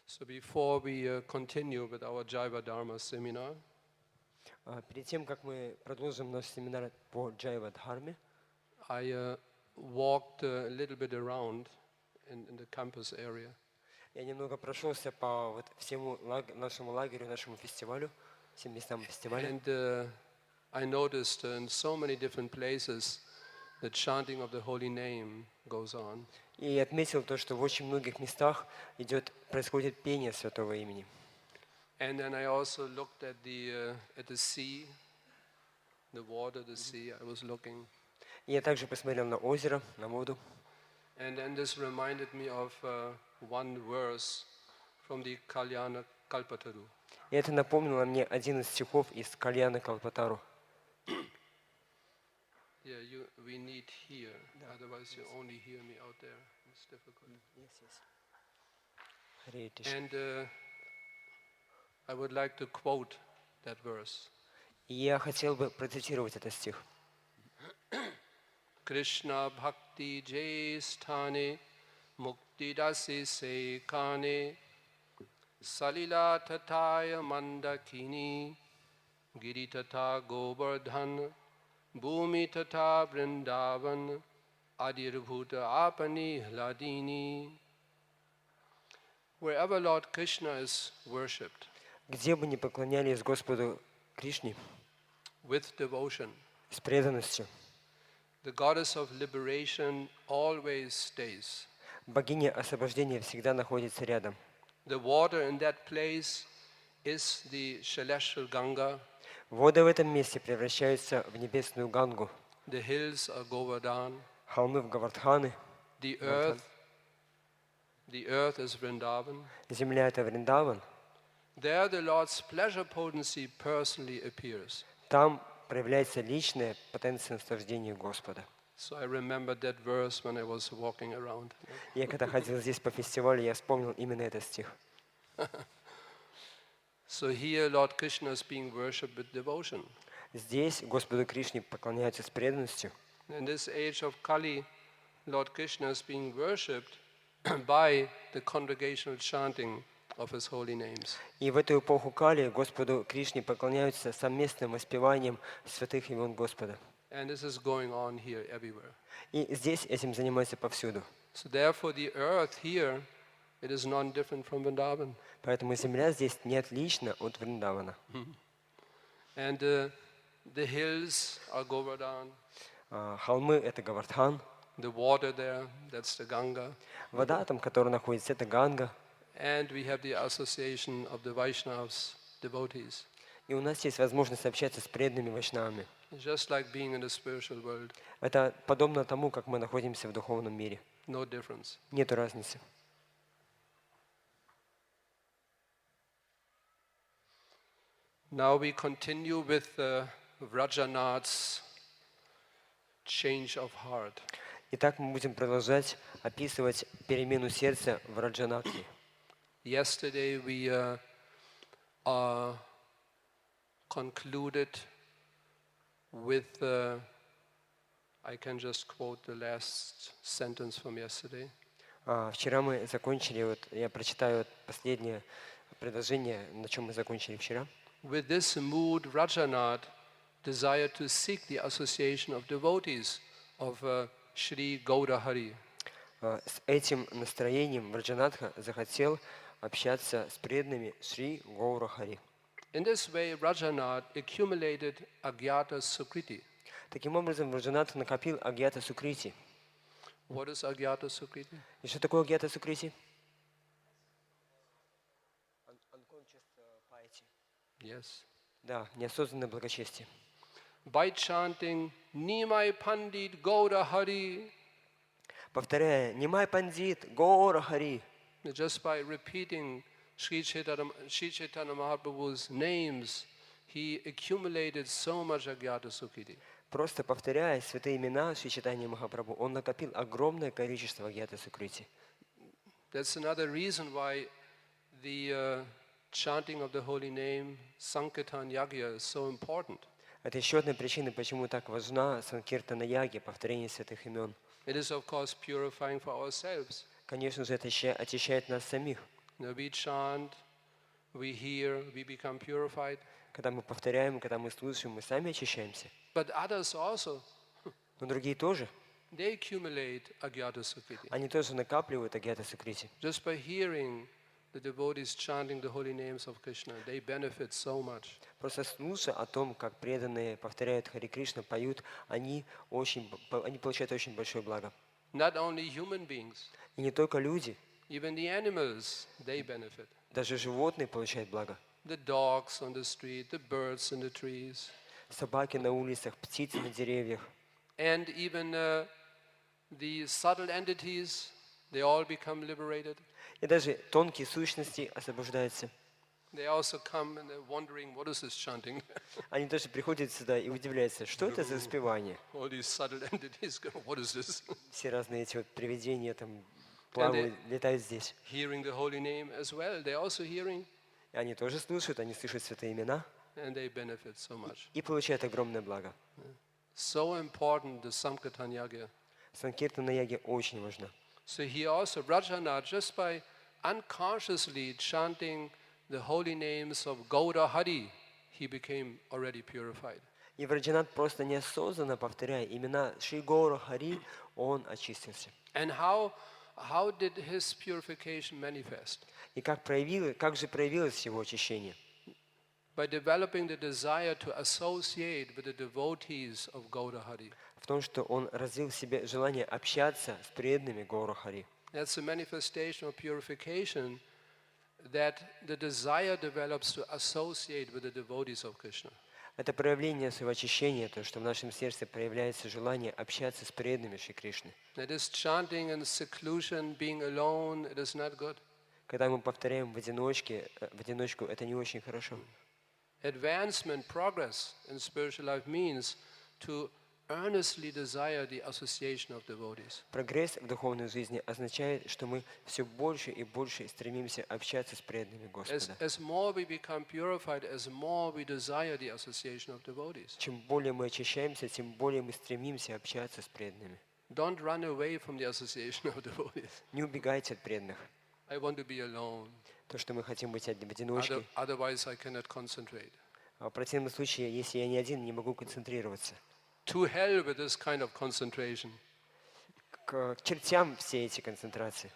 So before we continue with our Jaiva Dharma seminar, Перед тем, как мы продолжим наш семинар по Джайва Дхарме, I walked a little bit around in the campus area. я немного прошелся по вот всему нашему лагерю, нашему фестивалю, всем местам фестиваля. And I noticed in so many different places the chanting of the holy name goes on. И отметил то, что в очень многих местах происходит пение святого имени. And then I also looked at the sea, the water, the sea. I was looking. И я также посмотрел на озеро, на воду. And then this reminded me of one verse from the Kalyana Kalpataru. И это напомнило мне один из стихов из Кальяна Калпатару. Yeah, we need here. Otherwise, you only hear me out there. It's difficult. And I would like to quote that verse. И я хотел бы процитировать этот стих. Krishna Bhakti Jaisthane Mukti Dasi Sekane Salila Tataya Mandakini Giri Tata Govardhan Bhumi Tata Vrindavan Adirabhuta Apani Hladini. Wherever Lord Krishna is worshipped, Где бы ни поклонялись Господу Кришне, with devotion, с преданностью, the goddess of liberation always stays. богиня освобождения всегда находится рядом. The water in that place is the celestial Ganga. Воды в этом месте превращаются в небесную Гангу. The hills are Govardhan. Холмы в Гавардханы. The earth is Vrindavan. Земля — это Вриндаван. There the Lord's pleasure potency personally appears. Там проявляется личная потенция наслаждения Господа. So I remembered that verse when I was walking around. Я когда ходил здесь по фестивалю, я вспомнил именно этот стих. So here Lord Krishna is being worshipped with devotion. Здесь Господу Кришне поклоняются с преданностью. In this age of Kali, Lord Krishna is being worshipped by the congregational chanting of his holy names. И в эту эпоху Кали Господу Кришне поклоняются совместным воспеванием святых имен Господа. And this is going on here everywhere. И здесь этим занимаются повсюду. So therefore the earth here, it is non-different from Vrindavan. Поэтому земля здесь не отлична от Вриндавана. And the hills are Govardhan. Холмы — это Гавардхан. The water there, that's the Ganga. Вода там, которая находится, это Ганга. And we have the association of the Vaishnavas, devotees. И у нас есть возможность общаться с преданными вайшнавами. Just like being in the spiritual world. Это подобно тому, как мы находимся в духовном мире. No difference. Нету разницы. Now we continue with Vrajanath's change of heart. Итак, мы будем продолжать описывать перемену сердца в Раджанатхе. Yesterday we concluded with, I can just quote the last sentence from yesterday. Вчера мы закончили, я прочитаю последнее предложение, на чем мы закончили вчера. With this mood, Rajanath desired to seek the association of devotees of Shri Gaurahari. С этим настроением Раджанатха захотел общаться с преданными Шри Гаурахари. In this way, Rajanath accumulated Agyata Sukriti. Таким образом, Раджанатх накопил Агьята Сукрити. What is Agyata Sukriti? И что такое Агьята Сукрити? Yes. Да, неосознанное благочестие. By chanting Nimai Pandit Gaurahari, повторяя «Нимай пандит, Гаура Хари», just by repeating Sri Chaitanya Mahaprabhu's names, he accumulated so much Agyata Sukriti. просто повторяя святые имена Шри Чайтанья Махапрабху, он накопил огромное количество Агьята Сукрити. That's another reason why the chanting of the holy name, Sankirtan Yagya, is so important. Это еще одна причина, почему так важна Санкиртана Яги, повторение святых имен. It is, of course, purifying for ourselves. Конечно же, это очищает нас самих. We chant, we hear, we become purified. Когда мы повторяем, когда мы слушаем, мы сами очищаемся. But others also, Но другие тоже. they accumulate agyata sukriti. Они тоже накапливают агьята сукрити. Just by hearing the devotees chanting the holy names of Krishna, they benefit so much. Просто слушая о том, как преданные повторяют Хари Кришна, поют, они получают очень большое благо. Not only human beings, И не только люди, even the animals, they benefit. даже животные получают благо. The dogs on the street, the birds in the trees, Собаки на улицах, птицы на деревьях. and even the subtle entities, they all become liberated. И даже тонкие сущности освобождаются. They also come and they're wondering, what is this chanting? Они тоже приходят сюда и удивляются, что это за спевание. All these subtle entities go, what is this? Все разные эти вот привидения там плавают, летают здесь. Hearing the holy name as well, they're also hearing, И они тоже слушают, они слышат святые имена and they benefit so much. и получают огромное благо. So important, the Sankirtan Yagya. Санкиртана яги очень важна. So here also, Rajana, just by unconsciously chanting the holy names of Gauda Hari, he became already purified. И Враджанат просто неосознанно, повторяя имена Шри Гаура Хари, он очистился. And how did his purification manifest? И как же проявилось его очищение? By developing the desire to associate with the devotees of Gauda Hari. В том, что он развил в себе желание общаться с преданными Гаура Хари. That's a manifestation of purification, that the desire develops to associate with the devotees of Krishna. Это проявление своего очищения, то, что в нашем сердце проявляется желание общаться с преданными Шри Кришны. That is chanting in seclusion, being alone, it is not good. Когда мы повторяем в одиночку, это не очень хорошо. Advancement, progress in spiritual life means to earnestly desire the association of devotees. Прогресс в духовной жизни означает, что мы все больше и больше стремимся общаться с преданными Господа. As more we become purified, as more we desire the association of devotees. Чем более мы очищаемся, тем более мы стремимся общаться с преданными. Don't run away from the association of devotees. Не убегайте от преданных. I want to be alone. То, что мы хотим быть в одиночке. Otherwise I cannot concentrate. А в противном случае, если я не один, не могу концентрироваться. To hell with this kind of concentration. К чертям все эти концентрации.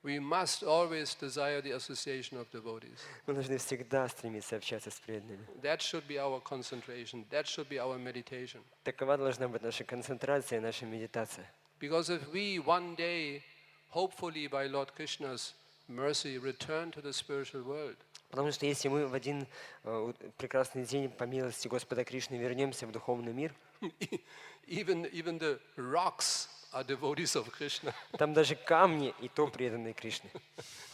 We must always desire the association of devotees. Мы должны всегда стремиться общаться с преданными. That should be our concentration. That should be our meditation. Такова должна быть наша концентрация, наша медитация. Because if we one day, hopefully by Lord Krishna's mercy, return to the spiritual world, Потому что если мы в один прекрасный день по милости Господа Кришны вернемся в духовный мир, even the rocks are devotees of Krishna. там даже камни и то преданные Кришне.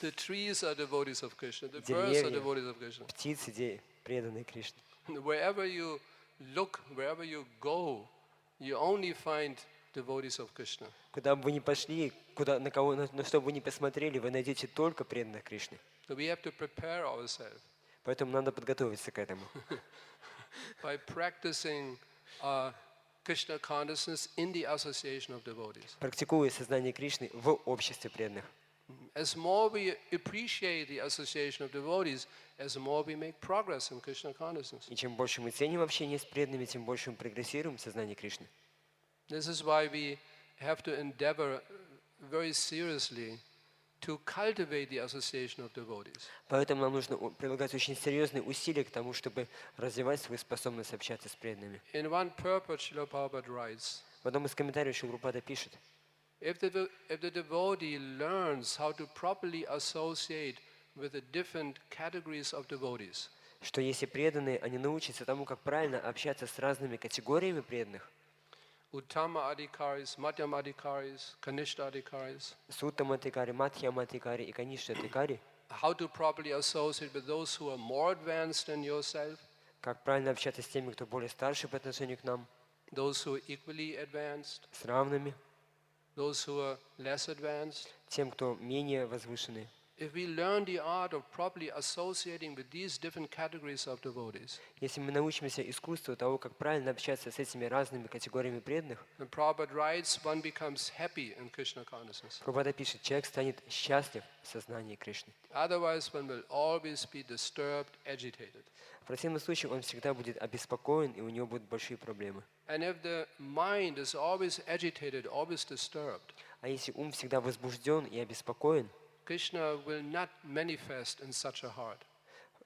The trees are devotees of Krishna. The birds are devotees of Krishna. Птицы преданные Кришне. Wherever you look, wherever you go, you only find devotees of Krishna. Куда бы вы ни пошли, на что бы вы ни посмотрели, вы найдете только преданных Кришне. So we have to prepare ourselves Поэтому надо подготовиться к этому. by practicing Krishna consciousness in the association of devotees. Практикуя сознание Кришны в обществе преданных. As more we appreciate the association of devotees, as more we make progress in Krishna consciousness. И чем больше мы ценим общение с преданными, тем больше мы прогрессируем в сознании Кришны. This is why we have to endeavor very seriously to cultivate the association of devotees. Поэтому нам нужно прилагать очень серьезные усилия к тому, чтобы развивать свою способность общаться с преданными. In one purport, Srila Prabhupada writes, В одном из комментариев Шрила Прабхупада пишет, if the devotee learns how to properly associate with the different categories of devotees, что если преданные, они научатся тому, как правильно общаться с разными категориями преданных, Uttama Adhikaris, Madhyama Adhikaris, Kanishta Adhikaris, Суттама Адхикари, Мадхьяма Адхикари и Каништа Адхикари, how to properly associate with those who are more advanced than yourself, как правильно общаться с теми, кто более старше по отношению к нам, those who are equally advanced, с равными, those who are less advanced, тем, кто менее возвышенный. if we learn the art of properly associating with these different categories of devotees, Если мы научимся искусству того, как правильно общаться с этими разными категориями преданных, then Prabhupada writes, one becomes happy in Krishna consciousness. Прабхупада пишет, человек станет счастлив в сознании Кришны. Otherwise, one will always be disturbed, agitated. В противном случае он всегда будет обеспокоен, и у него будут большие проблемы. And if the mind is always agitated, always disturbed, А если ум всегда возбужден и обеспокоен, Krishna will not manifest in such a heart.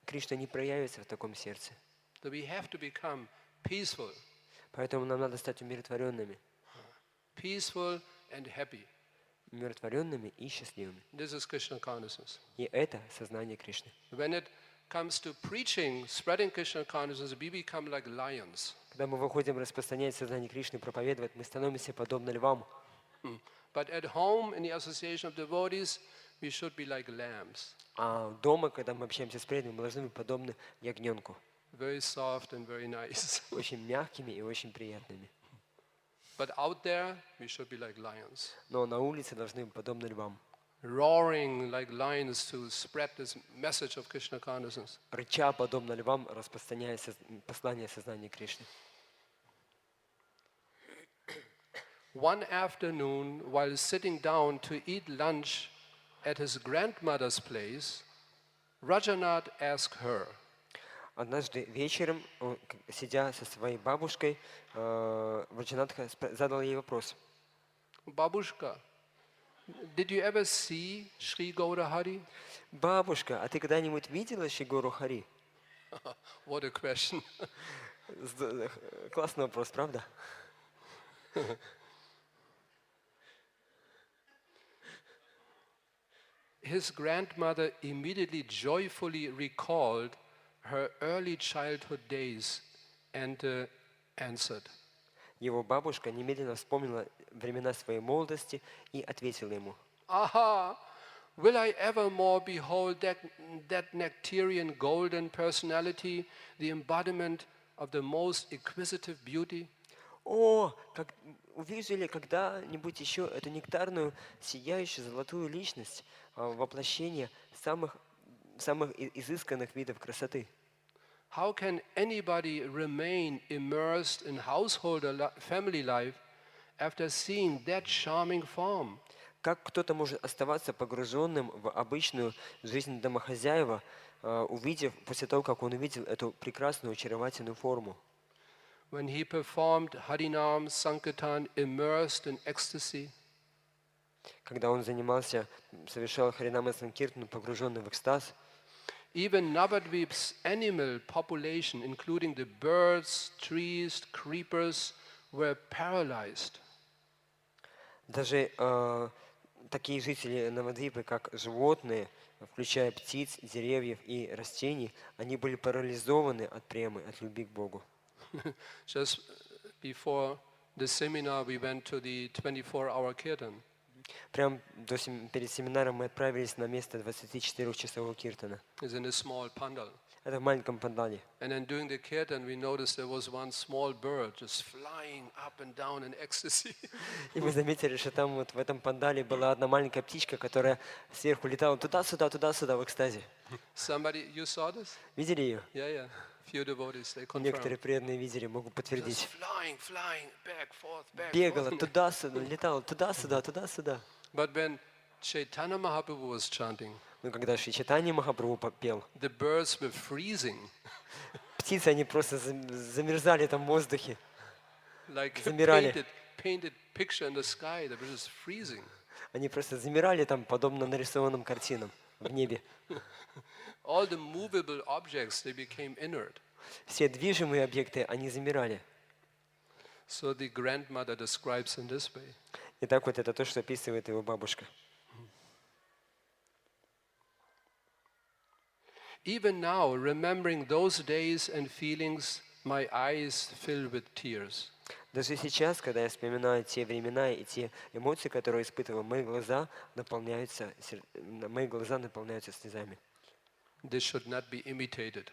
Кришна не проявится в таком сердце. So we have to become peaceful, Поэтому нам надо стать умиротворенными. peaceful and happy. Умиротворенными и счастливыми. This is Krishna consciousness. И это сознание Кришны. When it comes to preaching, spreading Krishna consciousness, we become like lions. Когда мы выходим распространять сознание Кришны, проповедовать, мы становимся подобно львам. But at home, in the association of devotees, we should be like lambs, А дома, когда мы общаемся с преданными, мы должны быть подобны ягненку. very soft and very nice. Очень мягкими и очень приятными. But out there, we should be like lions, Но на улице должны быть подобны львам. roaring like lions to spread this message of Krishna consciousness. Рыча, подобно львам, распространяя послание сознания Кришны. One afternoon, while sitting down to eat lunch at his grandmother's place, Rajanath asked her, Однажды вечером, сидя со своей бабушкой, Ваджанатха задал ей вопрос. Babushka, did you ever see Sri Gaurahari? Бабушка, а ты когда-нибудь видела Шри Хари? What a question. Классный вопрос, правда? His grandmother immediately joyfully recalled her early childhood days and answered, Его бабушка немедленно вспомнила времена своей молодости и ответила ему. Aha! Will I evermore behold that nectarian golden personality, the embodiment of the most exquisite beauty? О, увижу ли когда-нибудь еще эту нектарную, сияющую золотую личность, воплощение самых изысканных видов красоты? How can anybody remain immersed in household family life after seeing that charming form? Как кто-то может оставаться погруженным в обычную жизнь домохозяева, после того, как он увидел эту прекрасную, очаровательную форму? When he performed Harinam Sankirtan immersed in ecstasy, Когда он совершал Харинама Санкиртану, погруженный в экстаз, even Navadvip's animal population, including the birds, trees, creepers, were paralyzed. даже такие жители Навадвипы, как животные, включая птиц, деревьев и растений, они были парализованы от премы, от любви к Богу. Just before the seminar, we went to the 24-hour kirtan. Прямо перед семинаром мы отправились на место 24-часового киртана. It's in a small pandal. Это в маленьком пандале. And then during the kirtan, we noticed there was one small bird just flying up and down in ecstasy. И мы заметили, что там вот в этом пандале была одна маленькая птичка, которая сверху летала туда-сюда в экстазе. Somebody, you saw this? Видели ее? Yeah. Few devotees, they confirm. Некоторые преданные видели, могут Just подтвердить. flying, back, forth, back, Бегала forth. туда-сюда, летала туда-сюда. But when Chaitanya Mahaprabhu was chanting, Но когда Шри Чайтанья Махапрабху попел, the birds were freezing, птицы, они просто замерзали там в воздухе. like a Замирали. painted picture in the sky. They were just freezing. Они просто замирали там, подобно нарисованным картинам в небе. All the movable objects, they became inert. Все движимые объекты, они замирали. So the grandmother describes in this way. Итак, вот это то, что описывает его бабушка. Even now, remembering those days and feelings, my eyes fill with tears. Даже сейчас, когда я вспоминаю те времена и те эмоции, которые испытывал, мои глаза наполняются слезами. This should not be imitated.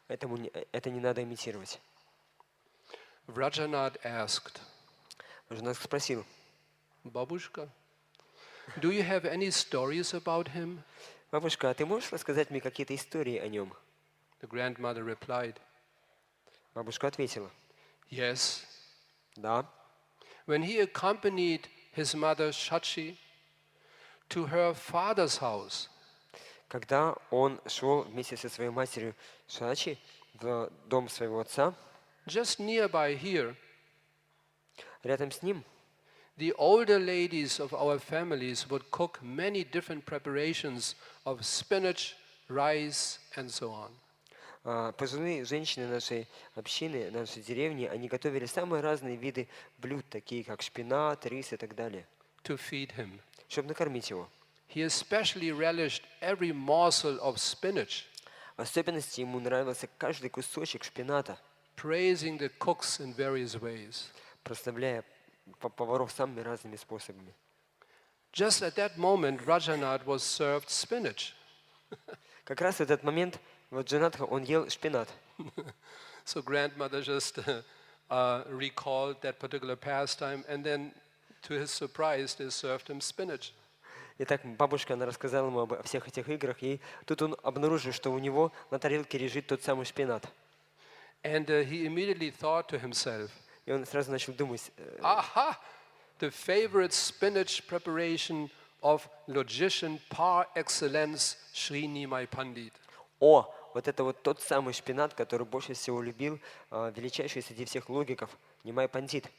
Это не надо имитировать. Rajanath asked, Рожанат спросил, Babushka, do you have any stories about him? Бабушка, а ты можешь рассказать мне какие-то истории о нем? The grandmother replied, Бабушка ответила, yes. да. When he accompanied his mother Shatski to her father's house, Когда он шел вместе со своей матерью Шачи в дом своего отца, just nearby here, рядом с ним the older ladies of our families would cook many different preparations of spinach, rice, and so on. пожилые женщины нашей общины, нашей деревни, они готовили самые разные виды блюд, такие как шпинат, рис и так далее, To feed him. чтобы накормить его. He especially relished every morsel of spinach, В особенности ему нравился каждый кусочек шпината, praising the cooks in various ways. прославляя поваров самыми разными способами. Just at that moment, Rajanath was served spinach. Как раз в этот момент вот Джанатха, он ел шпинат. So grandmother just recalled that particular pastime, and then, to his surprise, they served him spinach. Итак, бабушка, она рассказала ему обо всех этих играх, и тут он обнаружил, что у него на тарелке лежит тот самый шпинат. And he immediately thought to himself, И он сразу начал думать, aha, the favorite spinach preparation of logician par excellence, Sri Nimai Pandit. о, вот это вот тот самый шпинат, который больше всего любил величайший среди всех логиков, Нимай Пандит.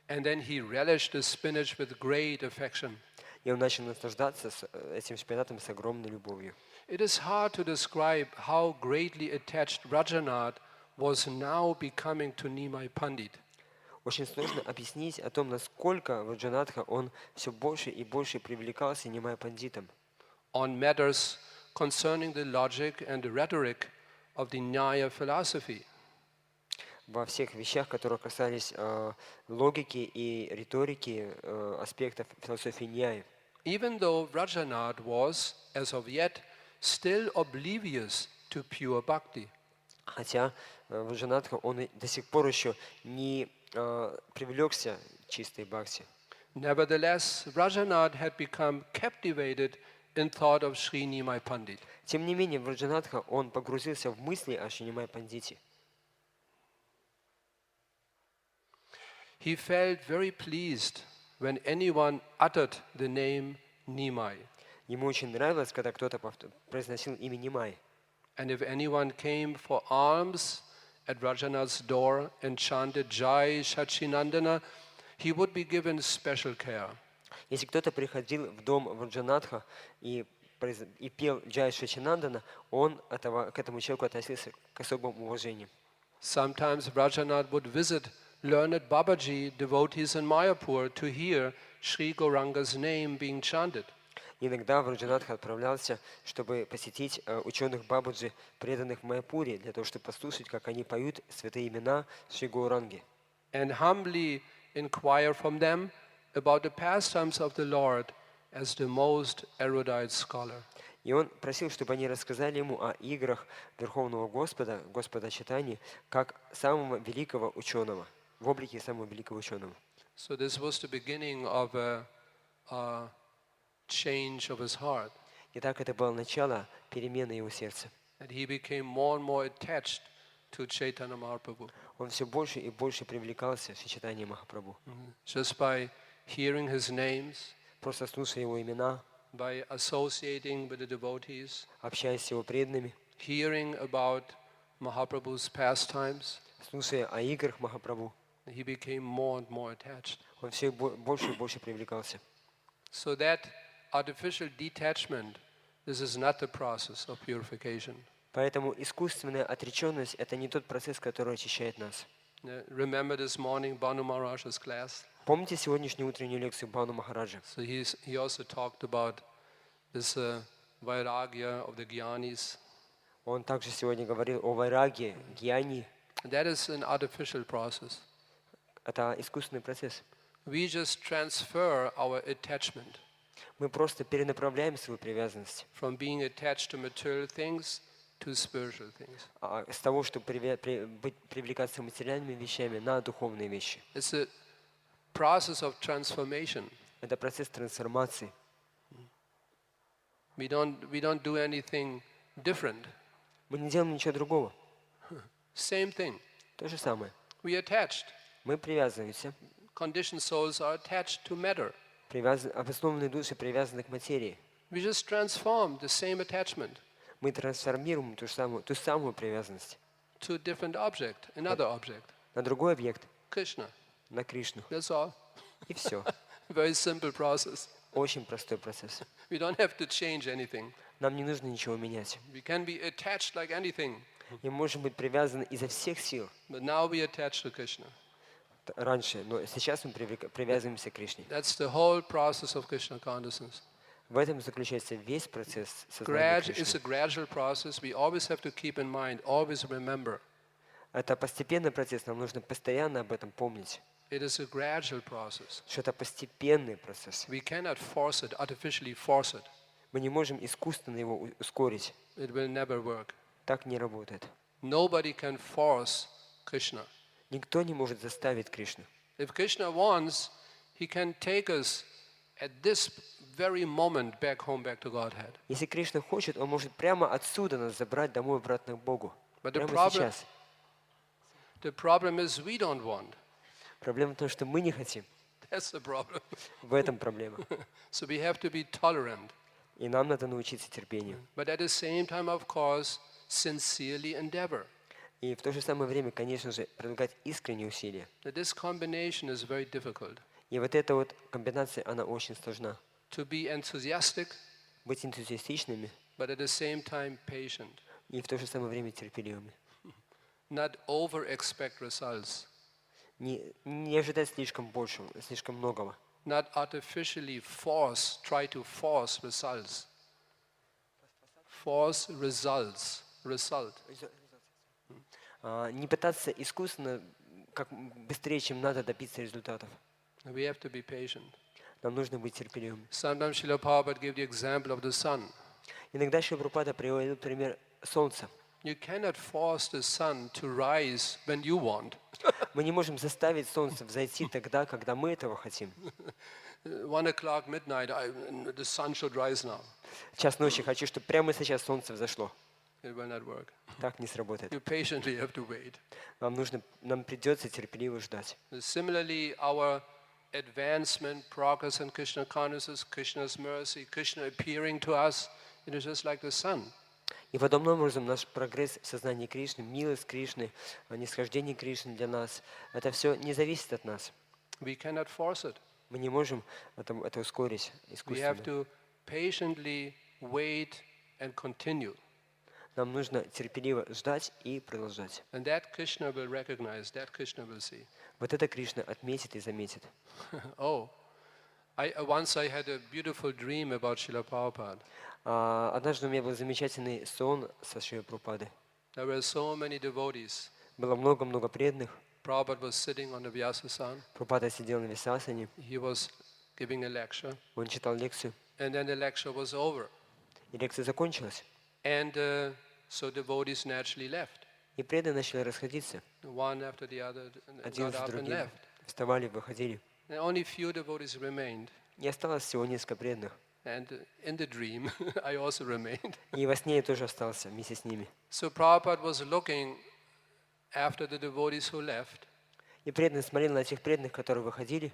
And then he relished the spinach with great affection. И он начал наслаждаться этим шпинатом с огромной любовью. It is hard to describe how greatly attached Rajanath was now becoming to Nimai Pandit. Очень сложно объяснить о том, насколько Ваджанатха он все больше и больше привлекался Нимай Пандитом. On matters concerning the logic and the rhetoric of the Nyaya philosophy. Во всех вещах, которые касались логики и риторики, аспектов философии Ньяи. Even though Rajanath was, as of yet, still oblivious to pure bhakti. Хотя Ваджанатха, он и до сих пор еще не привлекся чистой бхакти. Nevertheless, Rajanath had become captivated in thought of Sri Nimai Pandit. Тем не менее, Ваджанатха, он погрузился в мысли о Шримай Пандите. He felt very pleased when anyone uttered the name Nimai. Ему очень нравилось, когда кто-то произносил имя Нимай. And if anyone came for alms at Rajanath's door and chanted Jai Shachinandana, he would be given special care. Если кто-то приходил в дом Ваджанатха и пел Джай Шачинандана, он к этому человеку относился к особому уважению. Sometimes Rajanath would visit learned Babaji devotees in Mayapur to hear Sri Gauranga's name being chanted. Иногда Ваджанатха отправлялся, чтобы посетить ученых Бабаджи, преданных в Майяпуре, для того, чтобы послушать, как они поют святые имена Шри Гауранги. And humbly inquire from them about the pastimes of the Lord as the most erudite scholar. И он просил, чтобы они рассказали ему о играх Верховного Господа, Господа Чайтаньи, как самого великого ученого, в облике самого великого ученого. So this was the beginning of a change of his heart. Итак, это было начало перемены его сердца. And he became more and more attached to Chaitanya Mahaprabhu. Он все больше и больше привлекался к Чайтанье Махапрабху. Just by hearing his names, Просто слушая его имена, by associating with the devotees, общаясь с его преданными, hearing about Mahaprabhu's pastimes, слушая о играх Махапрабху, he became more and more attached. он все больше и больше привлекался. So that artificial detachment, this is not the process of purification. Поэтому искусственная отреченность – это не тот процесс, который очищает нас. Remember this morning Banu Maharaj's class? Помните сегодняшнюю утреннюю лекцию Бану Махараджа? So he also talked about this vairagya of the Gyanis. Он также сегодня говорил о вайраге, гьяни. That is an artificial process. Это искусственный процесс. We just transfer our attachment Мы просто перенаправляем свою привязанность from being attached to material things to spiritual things. с того, чтобы привлекаться материальными вещами, на духовные вещи. It's a process of transformation. Это процесс трансформации. We don't do anything different. Мы не делаем ничего другого. Same thing. То же самое. We attached. Мы привязываемся. Conditioned souls are attached to matter. Обусловленные души привязаны к материи. We just transform the same attachment Мы трансформируем ту самую привязанность to a different object, another object. на другой объект, Krishna. на Кришну. That's all. И все. Very simple process. Очень простой процесс. We don't have to change anything. Нам не нужно ничего менять. We can be attached like anything, И можем быть привязаны изо всех сил. but now we attach to Krishna. Раньше, но сейчас мы привязываемся к Кришне. That's the whole process of Krishna consciousness. В этом заключается весь процесс сознания It's Кришны. a gradual process. We always have to keep in mind, always remember. Это постепенный процесс, нам нужно постоянно об этом помнить. It is a gradual process. Что это постепенный процесс. We cannot force it, artificially force it. Мы не можем искусственно его ускорить. It will never work. Так не работает. Nobody can force Krishna. Никто не может заставить Кришну. If Krishna wants, he can take us at this very moment back home, back to Godhead. Если Кришна хочет, он может прямо отсюда нас забрать домой обратно к Богу. But the Прямо сейчас. problem is we don't want. Проблема в том, что мы не хотим. That's the problem. В этом проблема. So we have to be tolerant. И нам надо научиться терпению. But at the same time, of course, sincerely endeavor. И в то же самое время, конечно же, прилагать искренние усилия. This combination is very difficult. И вот эта вот комбинация, она очень сложна. To be enthusiastic, Быть энтузиастичными but at the same time patient. и в то же самое время терпеливыми. Not over-expect results. Не ожидать слишком большего, слишком многого. Not artificially try to force results. Force results. Result. Не пытаться искусственно, как быстрее, чем надо, добиться результатов. We have to be patient. Нам нужно быть терпеливыми. Sometimes Srila Prabhupada gave the example of the sun. Иногда Шрила Прабхупада приводит пример солнца. You cannot force the sun to rise when you want. Мы не можем заставить солнце взойти тогда, когда мы этого хотим. 1 o'clock midnight, the sun should rise now. Час ночи хочу, чтобы прямо сейчас солнце взошло. It will not work. Так не сработает. You patiently have to wait. Нам придется терпеливо ждать. Similarly, our advancement, progress in Krishna consciousness, Krishna's mercy, Krishna appearing to us, it is just like the sun. И подобным образом наш прогресс в сознании Кришны, милость Кришны, нисхождение Кришны для нас, это все не зависит от нас. We cannot force it. Мы не можем это ускорить We have искусственно. to patiently wait and continue. Нам нужно терпеливо ждать и продолжать. And that Krishna will recognize, that Krishna will see. Вот это Кришна отметит и заметит. Oh, once I had a beautiful dream about Srila Prabhupada. Однажды у меня был замечательный сон со Шрилой Прабхупадой. There were so many devotees. Было много-много преданных. Prabhupada was sitting on the Vyasasana. Прабхупада сидел на Висасане. He was giving a lecture. Он читал лекцию. And then the lecture was over. И лекция закончилась. And so devotees naturally left. И преданные начали расходиться. One after the other Один got за up and другим. left. Вставали, выходили. And only few devotees remained. И осталось всего несколько преданных. And in the dream, I also remained. И во сне я тоже остался вместе с ними. So Prabhupada was looking after the devotees who left. И преданный смотрел на тех преданных, которые выходили.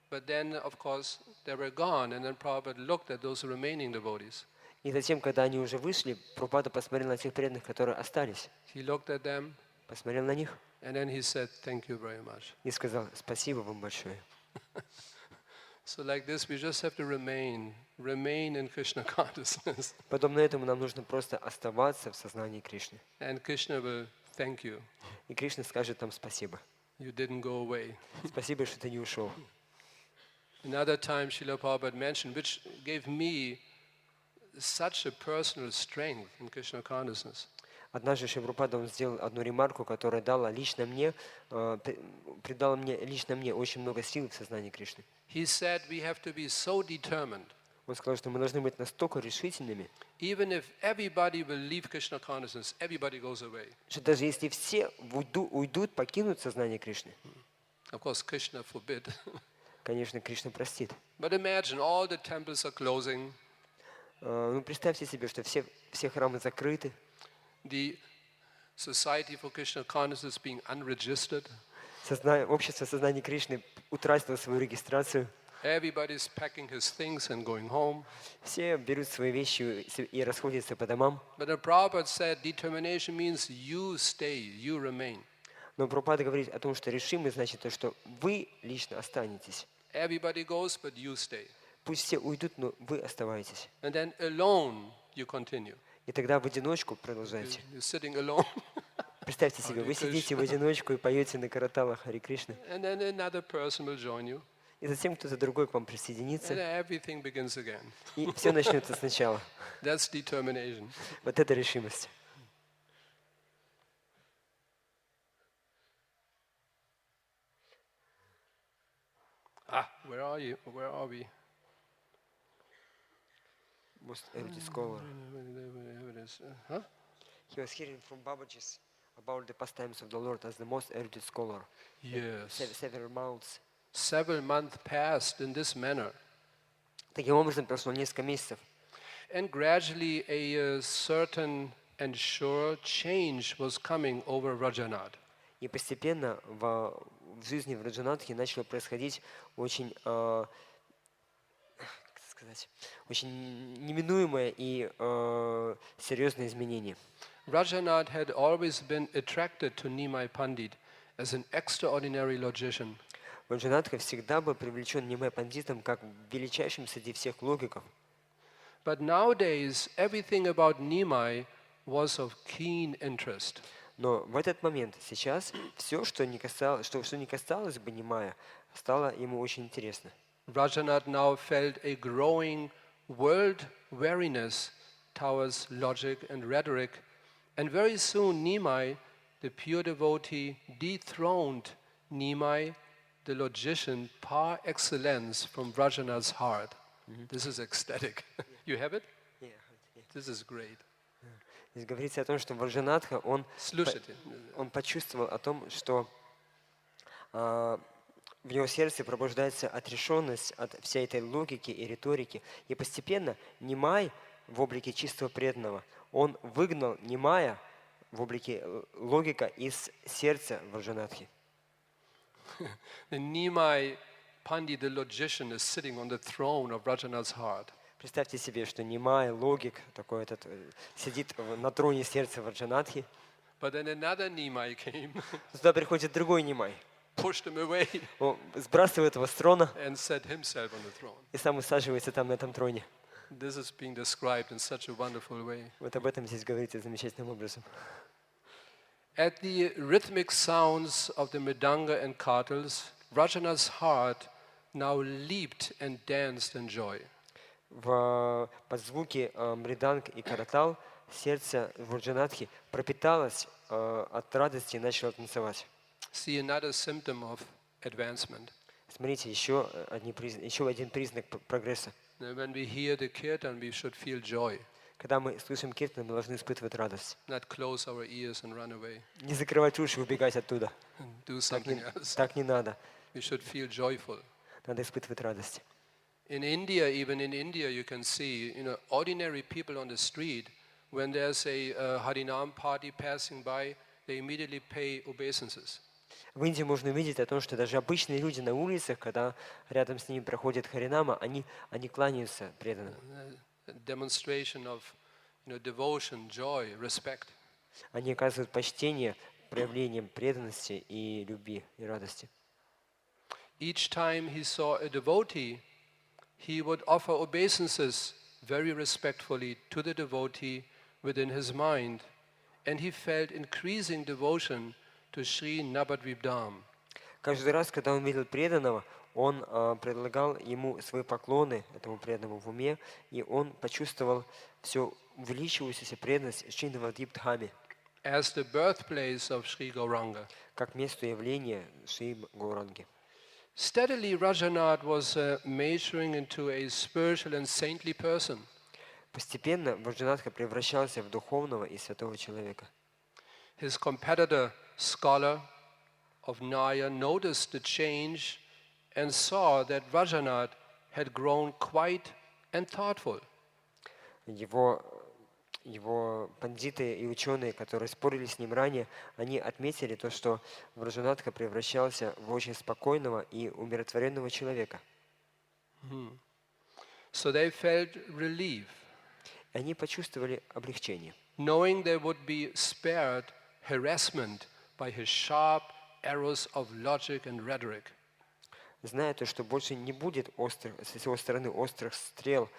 But then, of course, they were gone. And then Prabhupada looked at those remaining devotees. И затем, когда они уже вышли, Прабхупада посмотрел на тех преданных, которые остались. He looked at them. Посмотрел на них. And then he said, "Thank you very much." И сказал: спасибо вам большое. So like this, we just have to remain in Krishna consciousness. Подобно этому нам нужно просто оставаться в сознании Кришны. And Krishna will thank you. И Кришна скажет нам спасибо. You didn't go away. Спасибо, что ты не ушел. Another time, Srila Prabhupada mentioned, which gave me such a personal strength in Krishna consciousness. Однажды Шрила Прабхупада он сделал одну ремарку, которая придала мне лично мне очень много сил в сознании Кришны. He said we have to be so determined. Он сказал, что мы должны быть настолько решительными, Even if everybody will leave Krishna consciousness, everybody goes away. что даже если все уйдут, покинут сознание Кришны, Of course, Krishna forbid. конечно, Кришна простит. But imagine all the temples are closing. Ну, представьте себе, что все храмы закрыты, The Society for Krishna Consciousness being unregistered. общество сознания Кришны утратило свою регистрацию. Everybody's packing his things and going home. Все берут свои вещи и расходятся по домам. But the Prabhupada said determination means you stay, you remain. Но Прабхупада говорит о том, что решимость значит то, что вы лично останетесь. Everybody goes, but you stay. Пусть все уйдут, но вы оставайтесь. And then alone you continue. И тогда в одиночку продолжайте. You're sitting alone. Представьте себе, вы сидите в одиночку и поете на караталах Хари Кришна. And then another person will join you. И затем кто-то другой к вам And присоединится, everything begins again. и все начнется сначала. That's determination. Вот это решимость. Where are you? Where are we? Most erudite scholar. Huh? He was hearing from Babaji's about the pastimes of the Lord as the most erudite scholar. Yes. Several months. Several months passed in this manner. Таким образом, прошло несколько месяцев. And gradually a certain and sure change was coming over Rajanath. И постепенно в жизни в Раджанатхе начало происходить очень, как сказать, очень неминуемое и серьезное изменение. Rajanath had always been attracted to Nimai Pandit as an extraordinary logician. Раджанатха всегда был привлечен Нимай Пандитом как величайшим среди всех логиков. But nowadays, everything about Nimai was of keen interest. Но в этот момент, сейчас, все, что не касалось бы Нимая, стало ему очень интересно. Rajanath now felt a growing world weariness towards logic and rhetoric, and very soon Nimai, the pure devotee, dethroned Nimai, the logician par excellence, from Rajanath's heart. This is ecstatic. You have it? Yeah. This is great. Здесь говорится о том, что Варджанатха, он почувствовал о том, что в его сердце пробуждается отрешенность от всей этой логики и риторики. И постепенно Нимай в облике чистого преданного, он выгнал Нимая в облике логика из сердца Варджанатхи. The Nimai Pandit, the logician, is sitting on the throne of Rajanath's heart. Представьте себе, что Нимай, логик, такой этот, сидит на троне сердца Варджанатхи. But then another Nimai came, Туда приходит другой Нимай. pushed him away, Он сбрасывает его с трона and set himself on the throne. и сам усаживается там на этом троне. This is being described in such a wonderful way. Вот об этом здесь говорится замечательным образом. At the rhythmic sounds of the mridanga and kartals, Rajanath's heart now leaped and danced in joy. Под звуки мриданг и каратал сердце Варджанатхи пропиталось от радости и начало танцевать. See another symptom of advancement. Смотрите, еще один признак прогресса. When we hear the kirtan, we should feel joy, Когда мы слышим киртан, мы должны испытывать радость. not close our ears and run away. Не закрывать уши и убегать оттуда. Do something else. Так не надо. We should feel joyful. Надо испытывать радость. In India, even in India, you can see, ordinary people on the street, when there's a Harinam party passing by, they immediately pay obeisances. В Индии можно увидеть о том, что даже обычные люди на улицах, когда рядом с ними проходит Харинама, они кланяются преданным. Demonstration of devotion, joy, respect. Они оказывают почтение проявлением преданности и любви и радости. Each time he saw a devotee, he would offer obeisances very respectfully to the devotee within his mind, and he felt increasing devotion to Sri Nabadvipdham. Каждый раз, когда он видел преданного, он предлагал ему свои поклоны, этому преданному в уме, и он почувствовал все увеличивающуюся преданность Шри Набадвипдхаме, as the birthplace of Sri Gauranga. как место явления Шри Гауранги. Steadily, Rajanath was maturing into a spiritual and saintly person. Постепенно Варджанатха превращался в духовного и святого человека. His competitor, scholar of Naya, noticed the change and saw that Rajanath had grown quiet and thoughtful. его пандиты и ученые, которые спорили с ним ранее, они отметили то, что Враджанатха превращался в очень спокойного и умиротворенного человека. So they felt relief, И они почувствовали облегчение, knowing they would be spared harassment by his sharp arrows of logic and rhetoric. зная то, что больше не будет с его стороны острых стрел,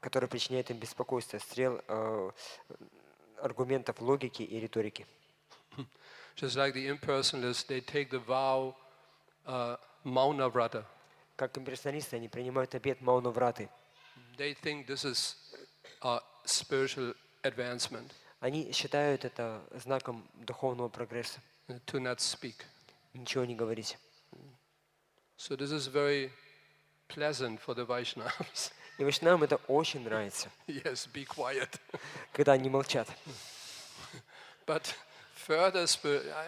которые причиняют им беспокойство, стрел аргументов логики и риторики. Just like the impersonalists, they take the vow Mauna Vrata. Как имперсоналисты, они принимают обет Мауна-враты. They think this is a spiritual advancement. Они считают это знаком духовного прогресса. To not speak. Ничего не говорить. So this is very pleasant for the Vaishnavas. И вайшнавам это очень нравится, Yes, be quiet. когда они молчат. But further,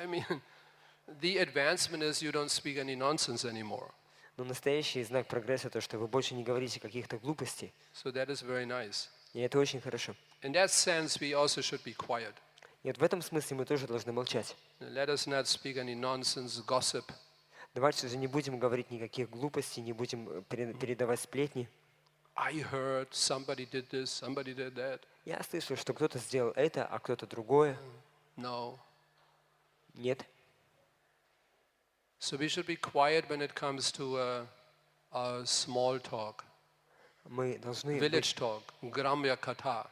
I mean, the advancement is you don't speak any nonsense anymore. Но настоящий знак прогресса то, что вы больше не говорите каких-то глупостей. So that is very nice. И это очень хорошо. In that sense, we also should be quiet. И вот в этом смысле мы тоже должны молчать. Let us not speak any nonsense, gossip. Давайте же не будем говорить никаких глупостей, не будем передавать сплетни. I heard somebody did this, somebody did that. Я слышал, что кто-то сделал это, а кто-то другое. No. Нет. So we should be quiet when it comes to a small talk, Мы должны village talk, gramya katha.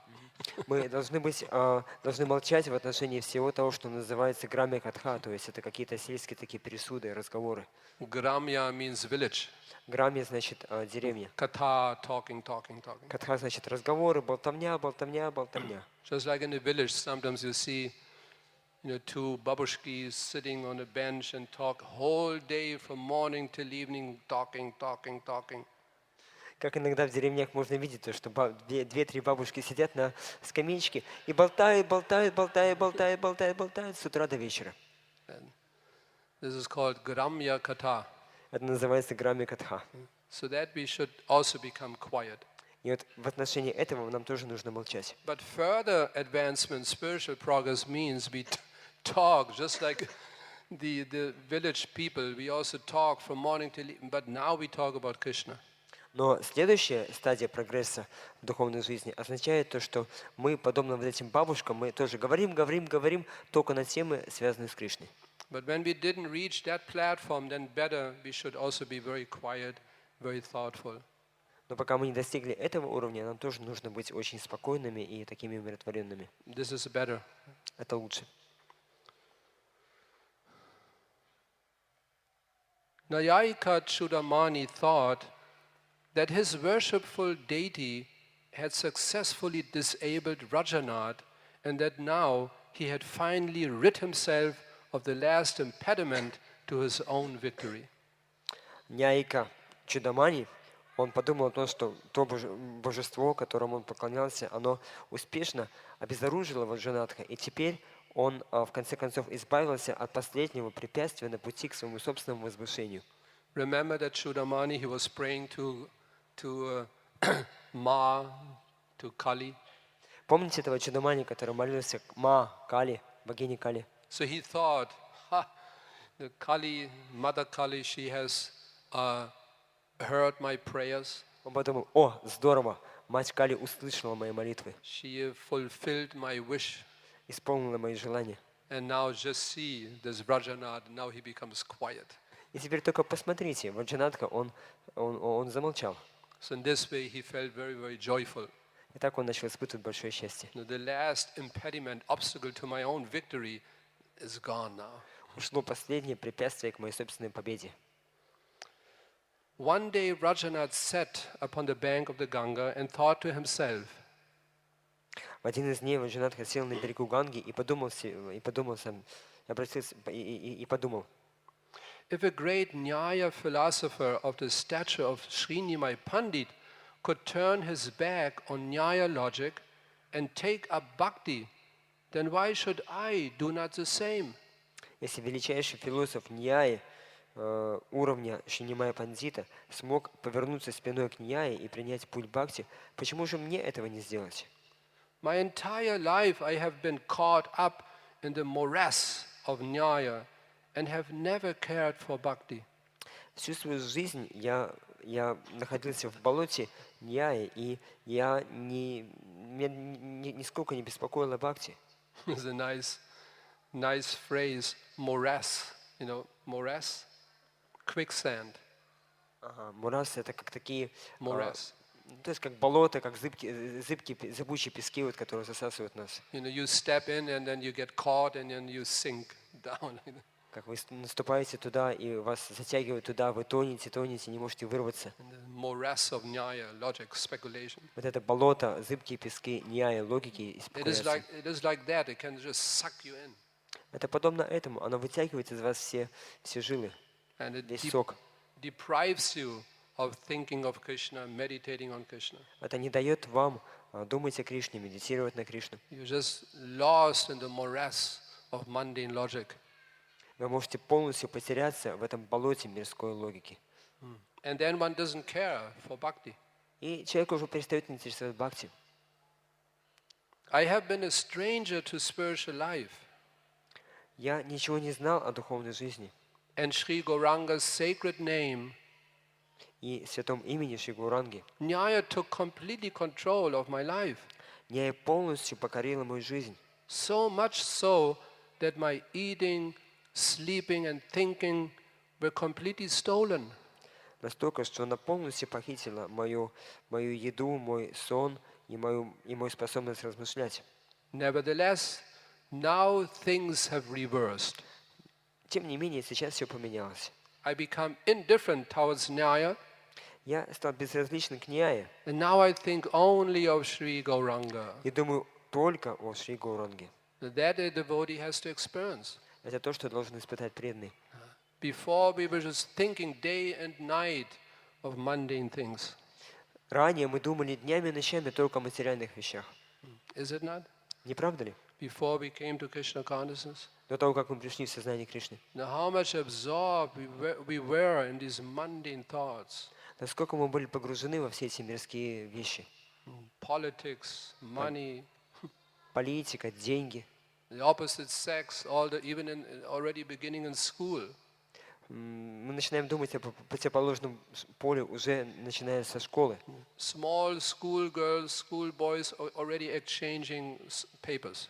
должны молчать в отношении всего того, что называется грамя катха, то есть это какие-то сельские такие пересуды, разговоры. Gramya means village. Грамья значит деревня. Katha, talking. Катха значит разговоры, болтовня. Just like in the village, sometimes you see, two babushkis sitting on a bench and talk whole day from morning till evening, talking. Как иногда в деревнях можно видеть, то, что две-три бабушки сидят на скамеечке и болтают с утра до вечера. And this is called gramya katha. Это называется грамья катха. So that we should also become quiet. И вот в отношении этого нам тоже нужно молчать. But further advancement, spiritual progress means we talk just like the village people. We also talk from morning till evening, but now we talk about Krishna. Но следующая стадия прогресса в духовной жизни означает то, что мы, подобно вот этим бабушкам, мы тоже говорим только на темы, связанные с Кришной. But when we didn't reach that platform, then better we should also be very quiet, very thoughtful. Но пока мы не достигли этого уровня, нам тоже нужно быть очень спокойными и такими умиротворенными. This is better. Это лучше. Nayayika Chudamani thought that his worshipful deity had successfully disabled Rajanath and that now he had finally rid himself of the last impediment to his own victory. Няйка Чудамани, он подумал о том, что то божество, которому он поклонялся, оно успешно обезоружило Ваджанатха, и теперь он в конце концов избавился от последнего препятствия на пути к своему собственному возвышению. Remember that Chudamani, he was praying to Ma, to Kali. Помните этого Чудамани, который молился к Ма, Кали, богине Кали? So he thought, the Kali, Mother Kali, she has heard my prayers. Он подумал, о, здорово, мать Кали услышала мои молитвы, She fulfilled my wish. исполнила мои желания. And now just see this Rajanath, now he becomes quiet. И теперь только посмотрите, Ваджанатха, он замолчал. So in this way he felt very, very joyful. И так он начал испытывать большое счастье. The last impediment, obstacle to my own victory is gone now. Ушло последнее препятствие к моей собственной победе. One day Rajanath sat upon the bank of the Ganga and thought to himself, В один из дней Ваджанатха сел на берегу Ганги и подумал, if a great Nyaya philosopher of the stature of Srinimai Pandit could turn his back on Nyaya logic and take up Bhakti, then why should I do not the same? Если величайший философ Ньяи, уровня Шинимая Пандита смог повернуться спиной к Ньяе и принять путь Бхакти, почему же мне этого не сделать? My entire life I have been caught up in the morass of Nyaya and have never cared for Bhakti. Всю свою жизнь я находился в болоте Ньяи, и я меня нисколько не беспокоила Бхакти. It's a nice phrase, morass. You know, morass? Quicksand. Мурас — это как такие, Morass. то есть как болото, как зыбучие пески, вот, которые засасывают нас. You know, you step in and then you get caught and then you sink down. Как вы наступаете туда, и вас затягивают туда, вы тонете, не можете вырваться. In the morass of Nyaya, logic, speculation. Вот это болото, зыбкие пески, Ньяи, логики и It is like that. It can just suck you in. Это подобно этому. Оно вытягивает из вас все жилы, And it весь сок. deprives you of thinking of Krishna, meditating on Krishna. Это не дает вам думать о Кришне, медитировать на Кришну. You're just lost in the morass of mundane logic. Вы можете полностью потеряться в этом болоте мирской логики. And then one doesn't care for bhakti. И человек уже перестает интересовать бхакти. I have been a stranger to spiritual life. Я ничего не знал о духовной жизни. And Sri Gauranga's sacred name, И в святом имени Шри Гауранги Nyaya took completely control of my life. Ньяя полностью покорила мою жизнь. So much so that my eating, sleeping and thinking were completely stolen. Настолько, что она полностью похитила мою еду, мой сон и мою способность размышлять. Nevertheless, now things have reversed. Тем не менее, сейчас все поменялось. I become indifferent towards Nyaya, Я стал безразличным к Ньяе and now I think only of Sri Gauranga. и думаю только о Шри Гауранге. That a devotee has to experience. Это то, что должен испытать преданный. Before we were just thinking day and night of mundane things. Ранее мы думали днями и ночами только о материальных вещах. Is it not? Не правда ли? Before we came to Krishna consciousness. До того, как мы пришли в сознание Кришны. Now how much absorbed we were in these mundane thoughts. Насколько мы были погружены во все эти мирские вещи. Politics, money, Политика, деньги. the opposite sex, already beginning in school. Мы начинаем думать о противоположном поле уже начиная со школы. Small school girls, school boys already exchanging papers.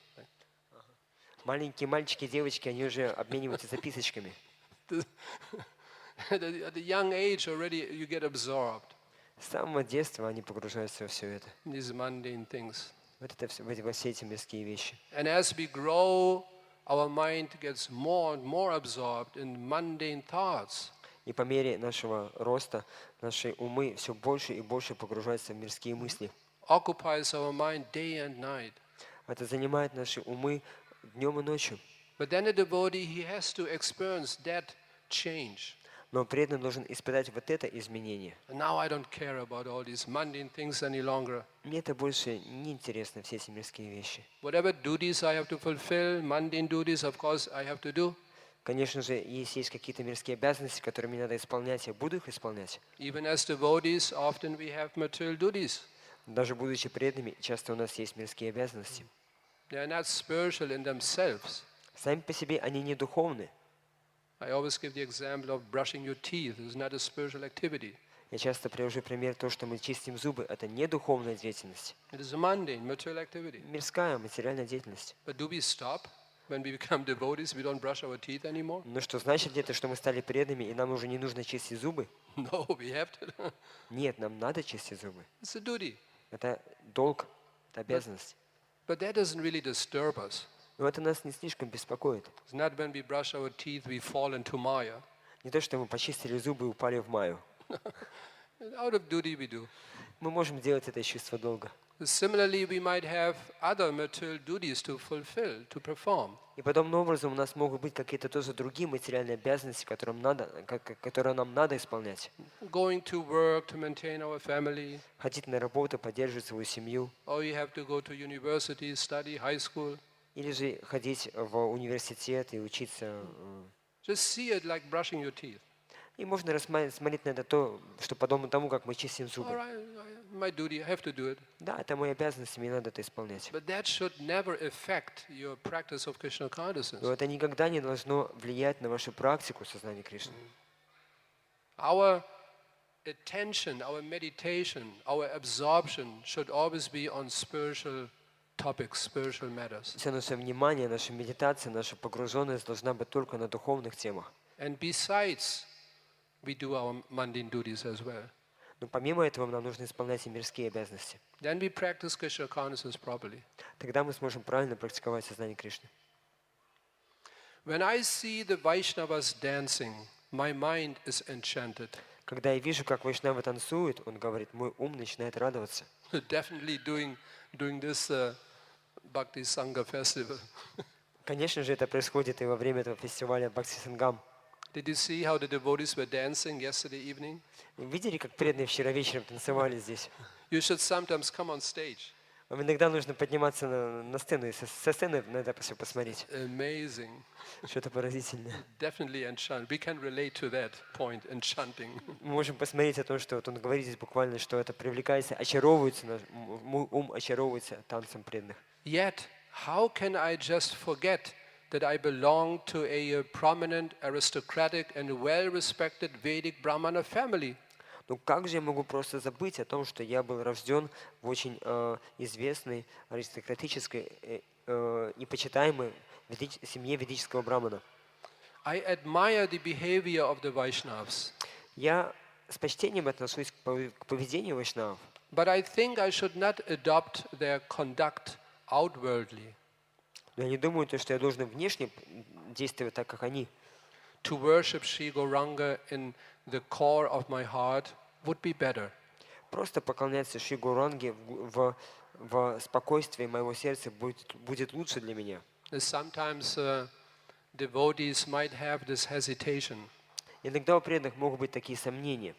Маленькие мальчики и девочки, они уже обмениваются записочками. At a young age already you get absorbed С самого детства они погружаются во все это. in these mundane things. Во все эти мирские вещи. And as we grow, our mind gets more and more absorbed in mundane thoughts. И по мере нашего роста, наши умы все больше и больше погружаются в мирские мысли. Occupies our mind day and night. Это занимает наши умы днем и ночью. But then a devotee, he has to experience that change. Но преданный должен испытать вот это изменение. And now I don't care about all these mundane things any longer. Мне это больше не интересно, все эти мирские вещи. Whatever duties I have to fulfill, mundane duties, of course, I have to do. Конечно же, если есть какие-то мирские обязанности, которые мне надо исполнять, я буду их исполнять. Even as devotees, often we have material duties. Даже будучи преданными, часто у нас есть мирские обязанности. They are not spiritual in themselves. Сами по себе они не духовны. I always give the example of brushing your teeth. It's not a spiritual activity. Я часто привожу пример то, что мы чистим зубы. Это не духовная деятельность. It is a mundane, material activity. Мирская, материальная деятельность. But do we stop when we become devotees? We don't brush our teeth anymore? Но что значит ли это, что мы стали преданными, и нам уже не нужно чистить зубы? No, we have to. Нет, нам надо чистить зубы. It's a duty. Это долг, это обязанность. But that doesn't really disturb us. Но это нас не слишком беспокоит. It's not when we brush our teeth we fall into Maya. Не то, что мы почистили зубы и упали в маю. Out of duty we do. Мы можем делать это из чувства долга. Similarly, we might have other material duties to fulfill, to perform. И подобным образом у нас могут быть какие-то тоже другие материальные обязанности, которые нам надо исполнять. Going to work to maintain our family. Ходить на работу, поддерживать свою семью. Or you have to go to university, study, high school. Или же ходить в университет и учиться. Just see it like brushing your teeth. И можно смотреть на это то, что подобно тому, как мы чистим All зубы. right, my duty, I have to do it. Да, это моя обязанность, мне надо это исполнять. But that should never affect your practice of Krishna Но consciousness. это никогда не должно влиять на вашу практику сознания Кришны. Our attention, our meditation, our absorption should always be on spiritual topics, spiritual matters. Все наше внимание, наша медитация, наша погруженность должна быть только на духовных темах. And besides, we do our mundane duties as well. Но помимо этого нам нужно исполнять и мирские обязанности. Then we practice Krishna consciousness properly. Тогда мы сможем правильно практиковать сознание Кришны. When I see the Vaishnavas dancing, my mind is enchanted. Когда я вижу, как Вайшнавы танцуют, он говорит, мой ум начинает радоваться. Definitely during this Bhakti Sangha festival. Конечно же, это происходит и во время этого фестиваля Бхакти Сангам. Did you see how the devotees were dancing yesterday evening? Вы видели, как преданные вчера вечером танцевали здесь? You should sometimes come on stage. Вам иногда нужно подниматься на сцену и со сцены на это все посмотреть. Amazing. Что-то поразительное. Definitely enchant. We can relate to that point, enchanting. Мы можем посмотреть о том, что вот он говорит здесь буквально, что это привлекается, очаровывается, мой ум очаровывается танцем преданных. Yet, how can I just forget that I belong to a prominent, aristocratic and well-respected Vedic Brahmana family? Ну как же я могу просто забыть о том, что я был рожден в очень известной, аристократической и почитаемой семье ведического брамана? I admire the behavior of the Vaishnavas. Я с почтением отношусь к поведению вайшнавов. But I think I should not adopt their conduct outwardly. Но я не думаю, что я должен внешне действовать так, как они. To worship Sri Gauranga in the core of my heart would be better. Просто поклоняться Шри Гауранге в спокойствии моего сердца будет лучше для меня. Sometimes devotees might have this hesitation. Иногда у преданных могут быть такие сомнения.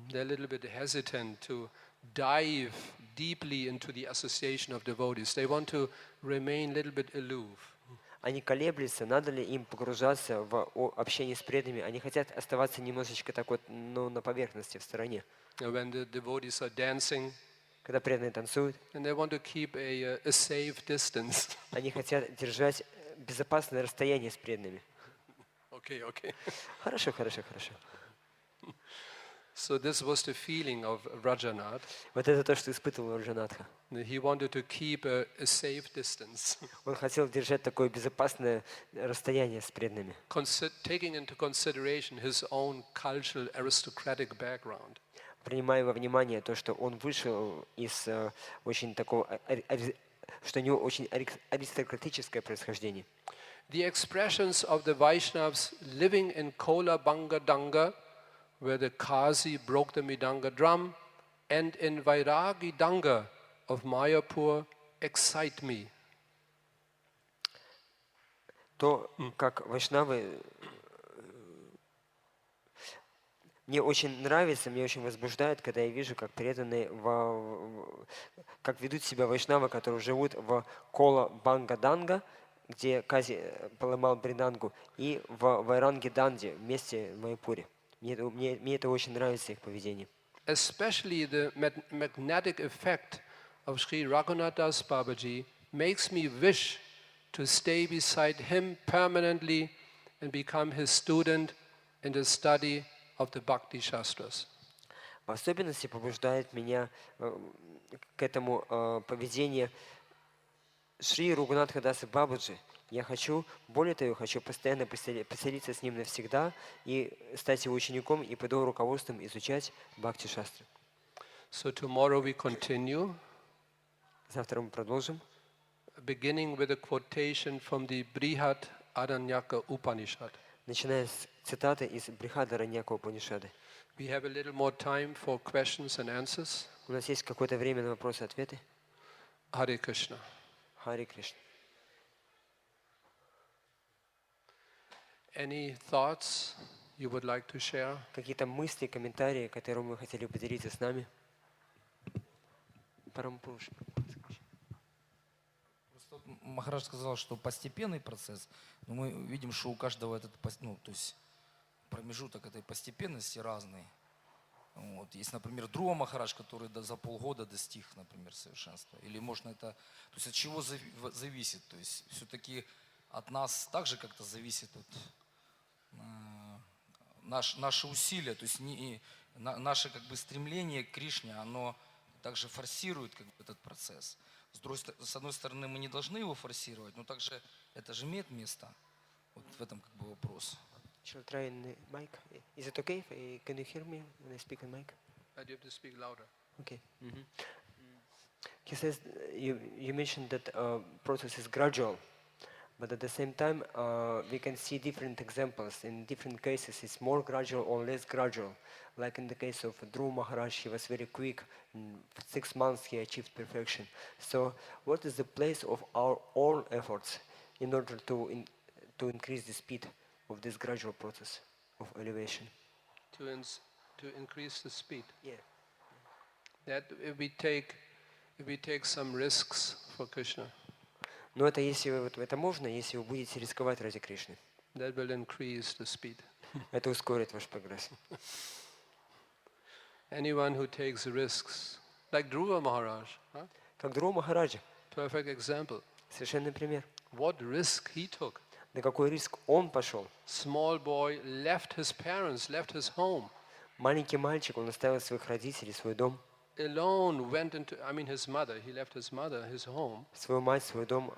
They're a little bit hesitant to dive deeply into the association of devotees. They want to remain a little bit aloof. Они колеблются, надо ли им погружаться в общение с преданными. Они хотят оставаться немножечко так вот, на поверхности, в стороне. When the devotees are dancing, Когда преданные танцуют, and they want to keep a safe distance. они хотят держать безопасное расстояние с преданными. Okay. Хорошо. So this was the feeling of Rajanath. Вот это то, что испытывал Раджанатха. He wanted to keep a safe distance, Он хотел держать такое безопасное расстояние с преданными. taking into consideration his own cultural aristocratic background. Принимая во внимание то, что он вышел из очень такого, что у него очень аристократическое происхождение. The expressions of the Vaishnavas living in Kola Banga Danga, where the Kazi broke the Midanga drum, and in Vairagi Danga of Mayapur excite me. То, как вайшнавы, мне очень нравится, мне очень возбуждает, когда я вижу, как преданные, как ведут себя вайшнавы, которые живут в Кола Банга Данга, где Кази поломал бридангу, и в Вайранге Данде, вместе в Майяпуре. Мне это очень нравится, их поведение. Especially the magnetic effect of Sri Raghunath Das Babaji makes me wish to stay beside him permanently and become his student in the study of the Bhakti Shastras. В особенности побуждает меня к этому поведению Шри Рагунатха Даса Бабаджи. Я хочу, более того, хочу постоянно поселиться с ним навсегда и стать его учеником и под его руководством изучать Бхакти Шастры. So tomorrow we continue, Завтра мы продолжим. beginning with a quotation from the Brihad Aranyaka Upanishad. Начиная с цитаты из Брихада Раньяка Упанишады. We have a little more time for questions and answers. У нас есть какое-то время на вопросы и ответы. Hare Krishna. Харе Кришна. Any thoughts you would like to share? Какие-то мысли, комментарии, которые вы хотели поделиться с нами? Просто Махарадж сказал, что постепенный процесс, но мы видим, что у каждого этот, то есть промежуток этой постепенности разный. Вот. Есть, например, Друва Махарадж, который за полгода достиг, например, совершенства. Или можно это... То есть от чего зависит? То есть все-таки от нас также как-то зависит наши усилия. То есть наше как бы стремление к Кришне, оно также форсирует как бы этот процесс. С одной стороны, мы не должны его форсировать, но также это же имеет место. Вот в этом как бы вопрос. Shall I try in the mic? Is it okay? Can you hear me when I speak on mic? But you have to speak louder. Okay. He says you mentioned that process is gradual, but at the same time we can see different examples. In different cases, it's more gradual or less gradual. Like in the case of Dhruva Maharaj, he was very quick. In 6 months, he achieved perfection. So, what is the place of our own efforts in order to increase the speed of this gradual process of elevation? To increase the speed. Yeah. That if we take some risks for Krishna. Но это если вот это можно, если вы будете рисковать ради Кришны. That will increase the speed. Это ускорит ваш прогресс. Anyone who takes risks, like Dhruva Maharaj, huh? Как Dhruva Махараджа. Perfect example. Совершенный пример. What risk he took. На какой риск он пошел? Small boy left his parents, left his home. Маленький мальчик, он оставил своих родителей, свой дом. Alone went into, his mother, he left his mother, his home. Свою мать, свой дом.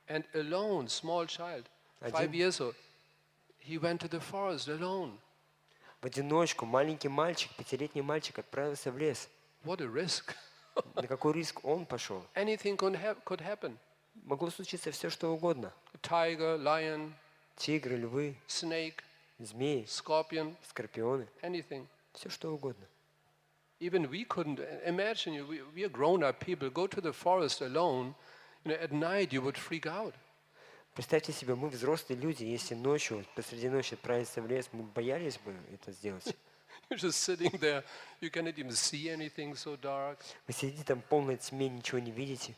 And alone, small child, 5 years old, he went to the forest alone. В одиночку маленький мальчик, 5-летний мальчик отправился в лес. What a risk. На какой риск он пошел? Anything could happen. Могло случиться все, что угодно. Tiger, lion, Тигры, львы, snake, змеи, scorpion, скорпионы. anything. Все, что угодно. Even we couldn't imagine. We are grown-up people. Go to the forest alone. At night you would freak out. Представьте себе, мы взрослые люди, если ночью, посреди ночи отправиться в лес, мы боялись бы это сделать. You're just sitting there. You cannot even see anything, so dark. Вы сидите там в полной тьме, ничего не видите.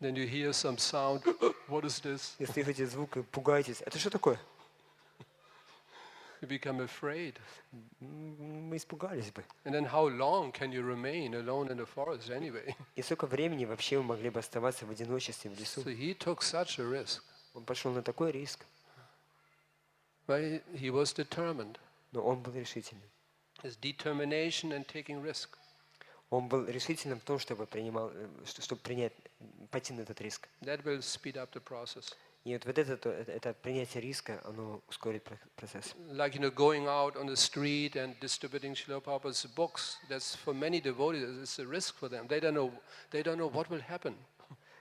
Then you hear some sound. What is this? И слышите звук и пугаетесь. Это что такое? You become afraid. Мы испугались бы. And then how long can you remain alone in the forest anyway? И сколько времени вообще вы могли бы оставаться в одиночестве в лесу? So he took such a risk. Он пошел на такой риск. But he was determined. Но он был решительным. His determination and taking risk. Он был решительным в том, чтобы пойти на этот риск. That will speed up the process. И вот это принятие риска, оно ускорит процесс. Like going out on the street and distributing Srila Prabhupada's books. That's for many devotees. It's a risk for them. They don't know what will happen.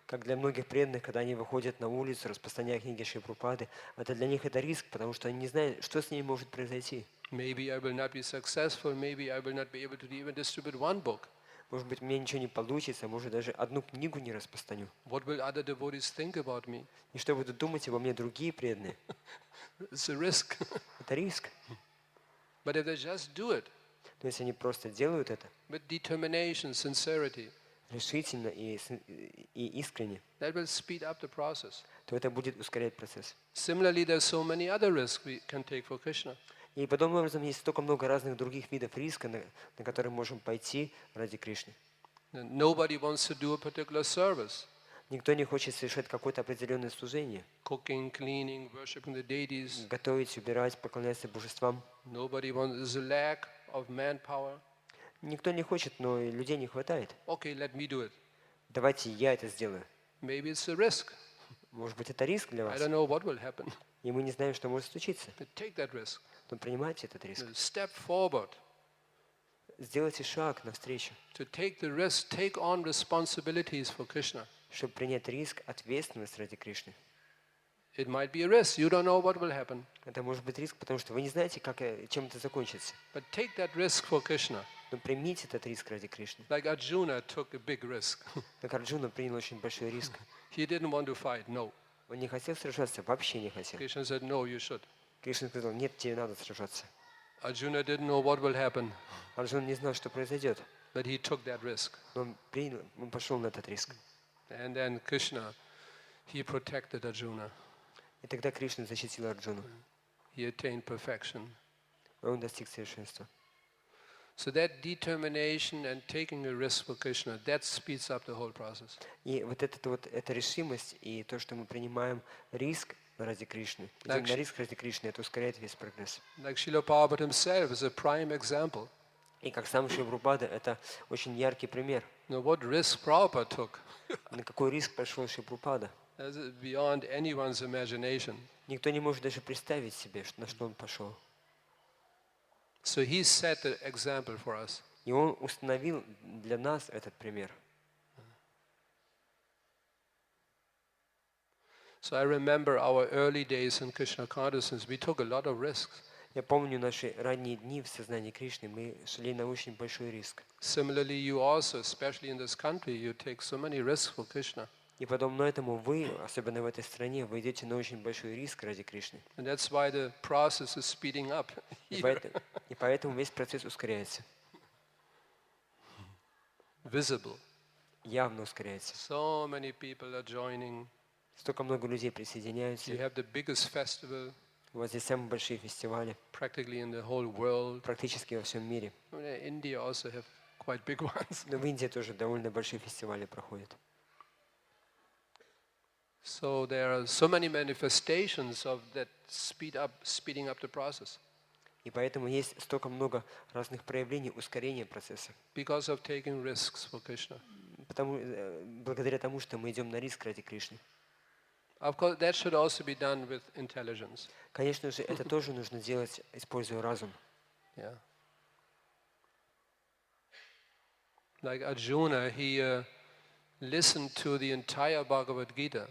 Как для многих преданных, когда они выходят на улицу, распространяя книги Шри Прабхупады, это для них это риск, потому что они не знают, что с ними может произойти. Maybe I will not be successful. Maybe I will not be able to even distribute one book. Может быть, мне ничего не получится, может, даже одну книгу не распространю. What will other devotees think about me? И что будут думать обо мне другие преданные? It's a risk. Это риск. But if they just do it, Но если они просто делают это with determination, sincerity, решительно и искренне, that will speed up the process. то это будет ускорять процесс. Similarly, there's so many other risks we can take for Krishna. И подобным образом есть столько много разных других видов риска, на которые можем пойти ради Кришны. Nobody wants to do a particular service. Никто не хочет совершать какое-то определенное служение. Cooking, cleaning, worshipping the deities. Готовить, убирать, поклоняться божествам. Nobody wants. There's a lack of manpower. Никто не хочет, но и людей не хватает. Okay, let me do it. Давайте я это сделаю. Maybe it's a risk. Может быть, это риск для I вас. don't know what will happen. И мы не знаем, что может случиться. But take that risk. Но принимайте этот риск. Step forward. Сделайте шаг навстречу. To take the risk, take on responsibilities for Krishna. Чтобы принять риск, ответственность ради Кришны. It might be a risk. You don't know what will happen. Это может быть риск, потому что вы не знаете, чем это закончится. But take that risk for Krishna. Но примите этот риск ради Кришны. Like Arjuna took a big risk. Как Арджуна принял очень большой риск. He didn't want to fight. No. Он не хотел сражаться, вообще не хотел. Krishna said, no, you should. Кришна сказал, нет, тебе надо сражаться. Arjuna didn't know what will happen, Арджуна не знал, что произойдет. but he took that risk. Но он пошел на этот риск. And then Krishna, he protected Arjuna. И тогда Кришна защитил Арджуну. He attained perfection. и он достиг совершенства. So that determination and taking a risk for Krishna, that speeds up the whole process. И эта решимость и то, что мы принимаем риск ради Кришны, идем на риск ради Кришны, это ускоряет весь прогресс. Like Srila Prabhupada himself is a prime example. И как сам Шрила Прабхупада, это очень яркий пример. Now, what risk Prabhupada took На какой риск пошел Шрила Прабхупада? is beyond anyone's imagination. Никто не может даже представить себе, на что он пошел. So he set the example for us. И он установил для нас этот пример. So I remember our early days in Krishna consciousness. We took a lot of risks. Я помню наши ранние дни в сознании Кришны, мы шли на очень большой риск. Similarly, you also, especially in this country, you take so many risks for Krishna. И подобно этому вы, особенно в этой стране, вы идете на очень большой риск ради Кришны. And that's why the process is speeding up. И поэтому весь процесс ускоряется. Visible. Явно ускоряется. So many people are joining. Столько много людей присоединяются. You have the biggest festival У вас здесь самые большие фестивали practically in the whole world. практически во всем мире. India also have quite big ones. Но в Индии тоже довольно большие фестивали проходят. So there are so many manifestations of that speeding up the process. И поэтому есть столько много разных проявлений ускорения процесса. Because of taking risks for Krishna. Благодаря тому, что мы идем на риск ради Кришны. Of course, that should also be done with intelligence. Конечно же, это тоже нужно делать, используя разум. Yeah. Like Arjuna, he listened to the entire Bhagavad Gita.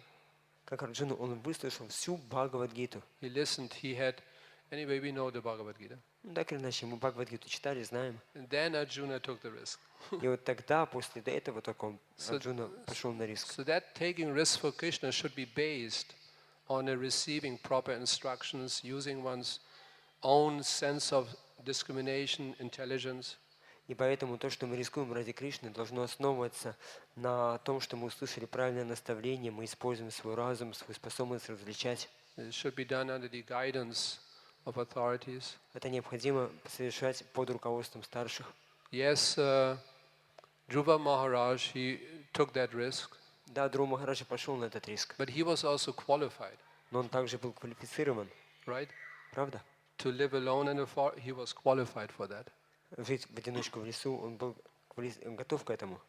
Как Арджуна, он выслушал всю Бхагавад-гиту. He listened. He had, anyway, we know the Bhagavad Gita. Так или иначе, мы Бхагавад-гиту читали, знаем. And then Arjuna took the risk. И вот тогда, после этого, только Арджуна пошел на риск. So that taking risk for Krishna should be based on receiving proper instructions, using one's own sense of discrimination, intelligence. И поэтому то, что мы рискуем ради Кришны, должно основываться на том, что мы услышали правильное наставление, мы используем свой разум, свою способность различать. It should be done under the guidance of authorities. Это необходимо совершать под руководством старших. Yes, Dhruva Maharaj, he took that risk. Да, Dhruva Махараджа пошел на этот риск. But he was also qualified. Но он также был квалифицирован. Right? Правда? To live alone in the forest, he was qualified for that. Жить в одиночку в лесу, он был готов к этому.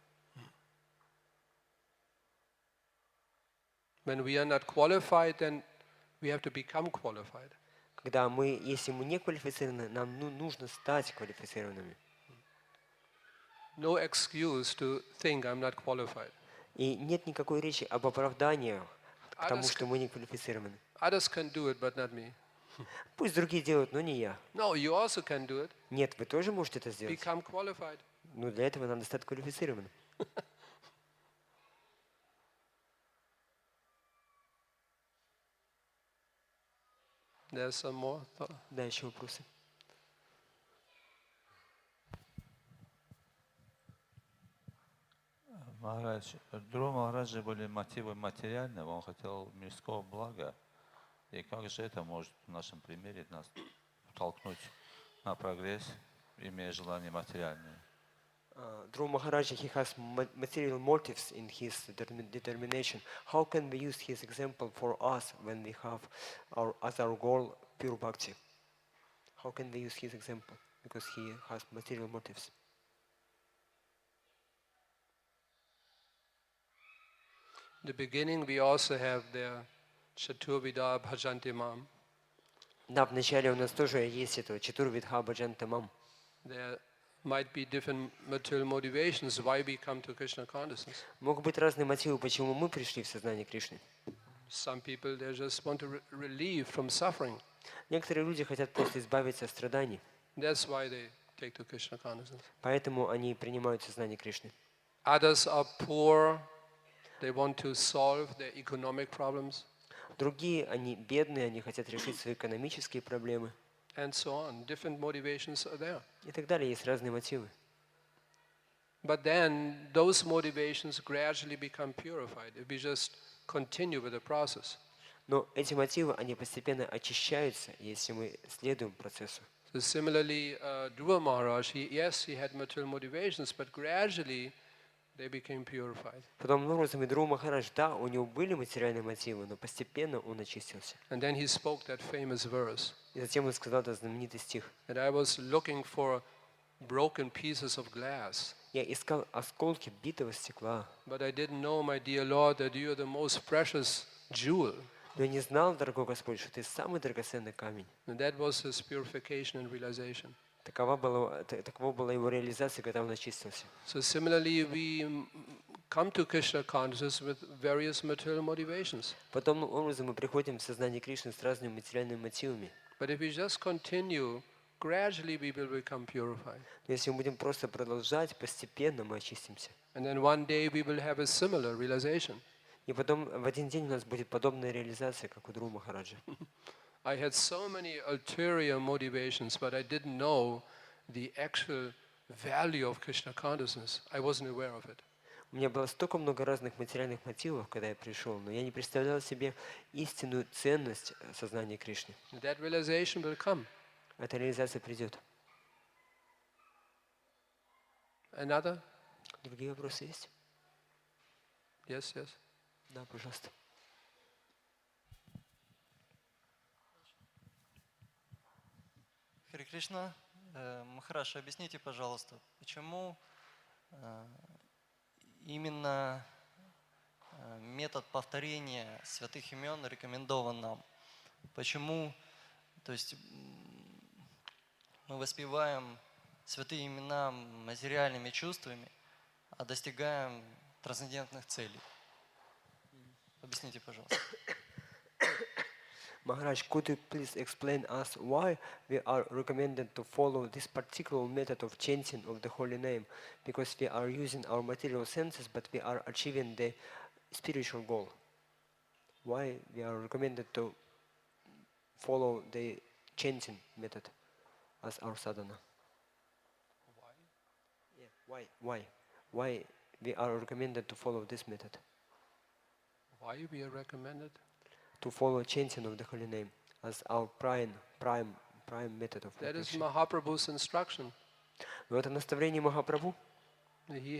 When we are not qualified, then we have to become qualified. Когда если мы не квалифицированы, нам нужно стать квалифицированными. No excuse to think I'm not qualified. И нет никакой речи об оправдании к тому, что мы не квалифицированы. Others can do it, but not me. Пусть другие делают, но не я. No, you also can do it. Нет, вы тоже можете это сделать. Become qualified. Но для этого надо стать квалифицированным. There's some more. Да, еще вопросы. Махарадж, Dhruva Махараджа были мотивы материальные, он хотел мирского блага. И как же это может в нашем примере нас толкнуть на прогресс, имея желание материальное? Dhruva Maharaja, he has material motives in his determination. How can we use his example for us when we have as our goal pure bhakti? How can we use his example? Because he has material motives. In the beginning, we also have the Chaturvida Bhajanti Mam. Да, вначале у нас тоже есть это Чатурвидха Бхаджанта Мам. There might be different material motivations why we come to Krishna consciousness. Могут быть разные мотивы, почему мы пришли в сознание Кришны. Some people, they just want to relieve from suffering. Некоторые люди хотят просто избавиться от страданий. That's why they take to Krishna consciousness. Поэтому они принимают сознание Кришны. Others are poor. They want to solve their economic problems. Другие, они бедные, они хотят решить свои экономические проблемы. And so on. Different motivations are there. И так далее, есть разные мотивы. But then those motivations gradually become purified if we just continue with the process. Но эти мотивы, они постепенно очищаются, если мы следуем процессу. So similarly, Dhruva Maharaj, he had material motivations, but gradually they became purified. Подобным образом и Дру Махарадж, да, у него были материальные мотивы, но постепенно он очистился. And then he spoke that famous verse. И затем он сказал этот знаменитый стих. And I was looking for broken pieces of glass. Я искал осколки битого стекла. But I didn't know, my dear Lord, that you are the most precious jewel. Но я не знал, дорогой Господь, что ты самый драгоценный камень. And that was his purification and realization. Такова была его реализация, когда он очистился. So similarly, we come to Krishna consciousness with various material motivations. Подобным образом мы приходим в сознание Кришны с разными материальными мотивами. But if we just continue, gradually we will become purified. Но если мы будем просто продолжать, постепенно мы очистимся. And then one day we will have a similar realization. И потом в один день у нас будет подобная реализация, как у Дру Махараджа. I had so many ulterior motivations, but I didn't know the actual value of Krishna consciousness. I wasn't aware of it. У меня было столько много разных материальных мотивов, когда я пришел, но я не представлял себе истинную ценность сознания Кришны. That realization will come. Эта реализация придет. Another? Другие вопросы есть? Yes, yes. Да, пожалуйста. Харе Кришна, Махарадж, объясните, пожалуйста, почему именно метод повторения святых имен рекомендован нам? Почему, то есть, мы воспеваем святые имена материальными чувствами, а достигаем трансцендентных целей? Объясните, пожалуйста. Maharaj, could you please explain us why we are recommended to follow this particular method of chanting of the holy name? Because we are using our material senses, but we are achieving the spiritual goal. Why we are recommended to follow the chanting method as our sadhana? Why? Yeah, why? Why we are recommended to follow this method? Why we are recommended? To follow chanting of the holy name as our prime method of That is perfection. Mahaprabhu's instruction. Но это наставление Махапрабху. He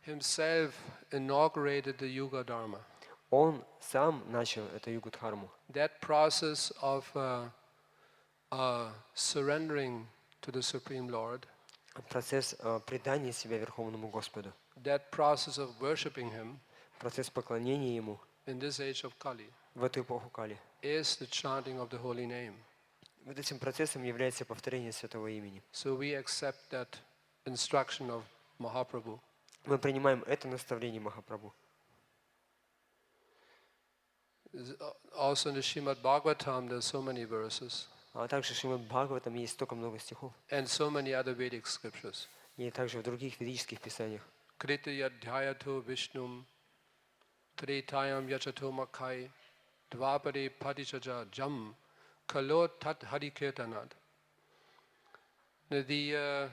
himself inaugurated the Yuga Dharma. Он сам начал эту югу Дхарму. That process of surrendering to the Supreme Lord, Процесс предания себя Верховному Господу. that process of worshipping Him Процесс поклонения Ему in this age of Kali в эту эпоху Кали. is the chanting of the holy name. Вот этим процессом является повторение Святого Имени. So we accept that instruction of Mahaprabhu. Мы принимаем это наставление Махапрабху. Also in the Srimad Bhagavatam there are so many verses А также в Шримад Бхагаватам есть столько много стихов. and so many other Vedic scriptures. И также в других ведических писаниях. Krita yadhyayato Vishnum Tretayam yachato makai Dvapare patichaja jam Kalo tat hariketanad. The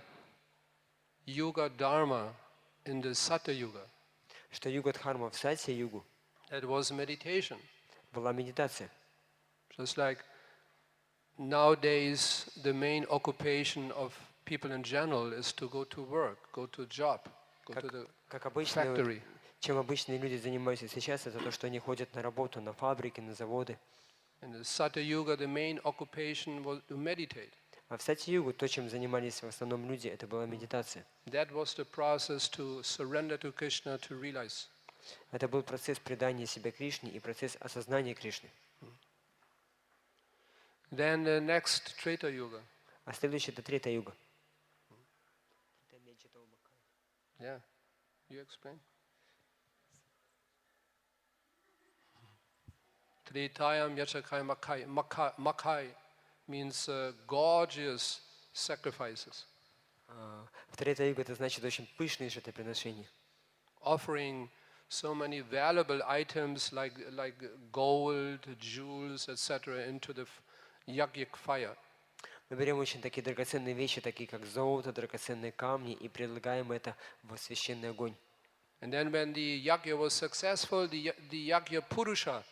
Yuga Dharma in the Satya Yuga, Что юга Дхарма в Сатья югу that was meditation. была медитация. Just like nowadays the main occupation of people in general is to go to work, go to job, go to the Как обычно, factory. чем обычные люди занимаются сейчас, это то, что они ходят на работу, на фабрики, на заводы. In the Satya Yuga the main occupation was to meditate. А в Сатья-югу то, чем занимались в основном люди, это была медитация. That was the process to surrender to Krishna, to realize. Это был процесс предания себя Кришне и процесс осознания Кришны. Then the next Treta Yuga. А следующее это Трета юга. Yeah, you explain. Tretayam yachakai makai. Makai means gorgeous sacrifices. В Трета юга это значит очень пышные жертвоприношения. Offering so many valuable items like gold, jewels, etc. into the yajnik fire. Мы берем очень такие драгоценные вещи, такие как золото, драгоценные камни, и предлагаем это в священный огонь. And then when the yajna was successful, the yajna purusha,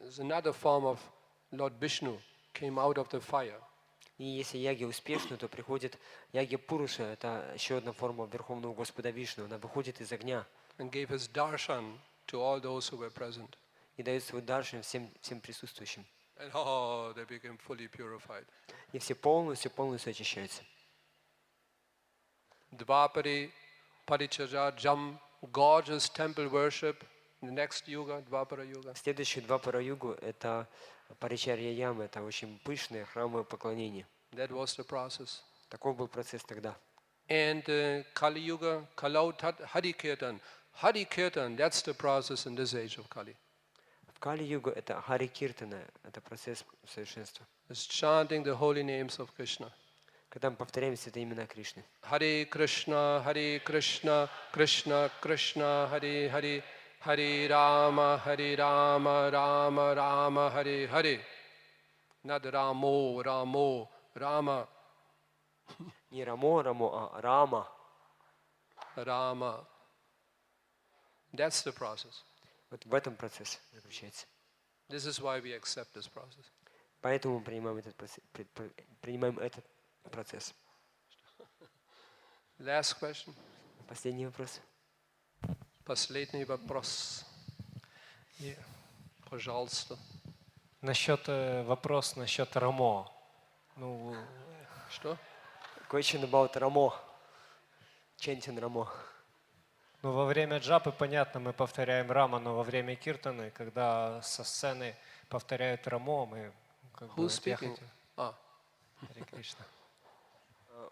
is another form of Lord Vishnu, came out of the fire. И если яги успешны, то приходит яги Пуруша, это еще одна форма Верховного Господа Вишну. Она выходит из огня and gave his darshan to all those who were present. и дает свой даршан всем присутствующим. And oh, they became fully purified. И все полностью очищаются. Dvapari, Parichaja, Jam, gorgeous temple worship. The next yuga, Dvapara yuga. Следующий Двапара-югу — это Паричарья Яма, это очень пышное храмовое поклонение. That was the process. Такой был процесс тогда. And Kali Yuga, Kalau Hari Kirtan. Hari Kirtan, that's the process in this age of Kali. В Кали-югу это Хари Киртана, это процесс совершенства. It's chanting the holy names of Krishna. Когда мы повторяем святые имена Кришны. Hare Krishna, Krishna Krishna, Hare Hare, Hare Rama, Rama Rama, Hare Hare. Not Ramo, Ramo, Rama, Не Рамо, а Рама. Rama. That's the process. Вот в этом процесс заключается. This is why we accept this process. Поэтому мы принимаем этот процесс. Last question. Последний вопрос. Последний вопрос. И Пожалуйста. вопрос насчет Рамо. Ну, Что? Question about Рамо. Chanting Рамо. ну, во время джапы, понятно, мы повторяем Рама, но во время киртаны, когда со сцены повторяют Рамо, мы как бы... Who's speaking? Ah. Харе Кришна.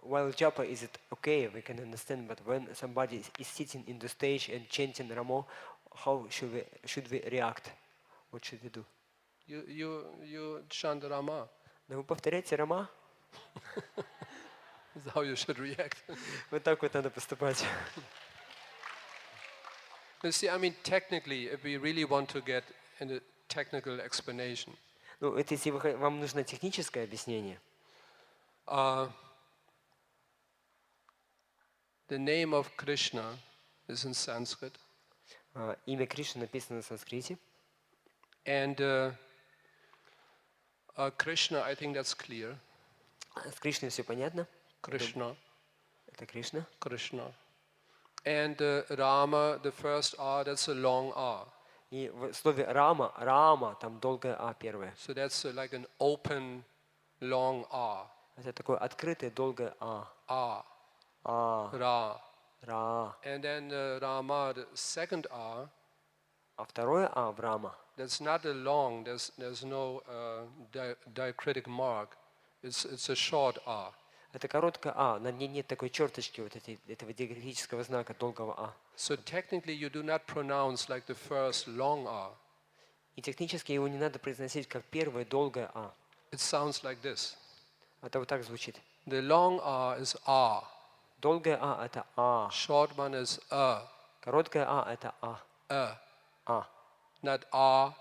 While japa is it okay, we can understand, but when somebody is sitting in the stage and chanting Ramo, how should we react? What should we do? You chant Rama. Но вы повторяете Рама, That's how you should react. вот так вот надо поступать. You see, I mean, technically, if we really want to get in a technical explanation, Ну, это если вам нужно техническое объяснение. the name of Krishna is in Sanskrit, Имя Кришны написано на санскрите. and Krishna, I think that's clear. С Кришной все понятно. Krishna, Это Кришна. Krishna. And Rama, the first R, that's a long R. И в слове Рама, там долгое А первое. So that's like an open, long R. Это такое открытое долгое А. R, А, Ra. Ра. And then Rama, the second R, А второе А в Рама. that's not a long, there's no diacritic mark. It's a short R. Это короткое А, на ней нет такой черточки вот этого диакритического знака долгого А. So technically you do not pronounce like the first long R. И технически его не надо произносить как первое долгое А. It sounds like this. Это вот так звучит. The long R is R. Долгое А это А. Short one is Короткое А это А. А. not R,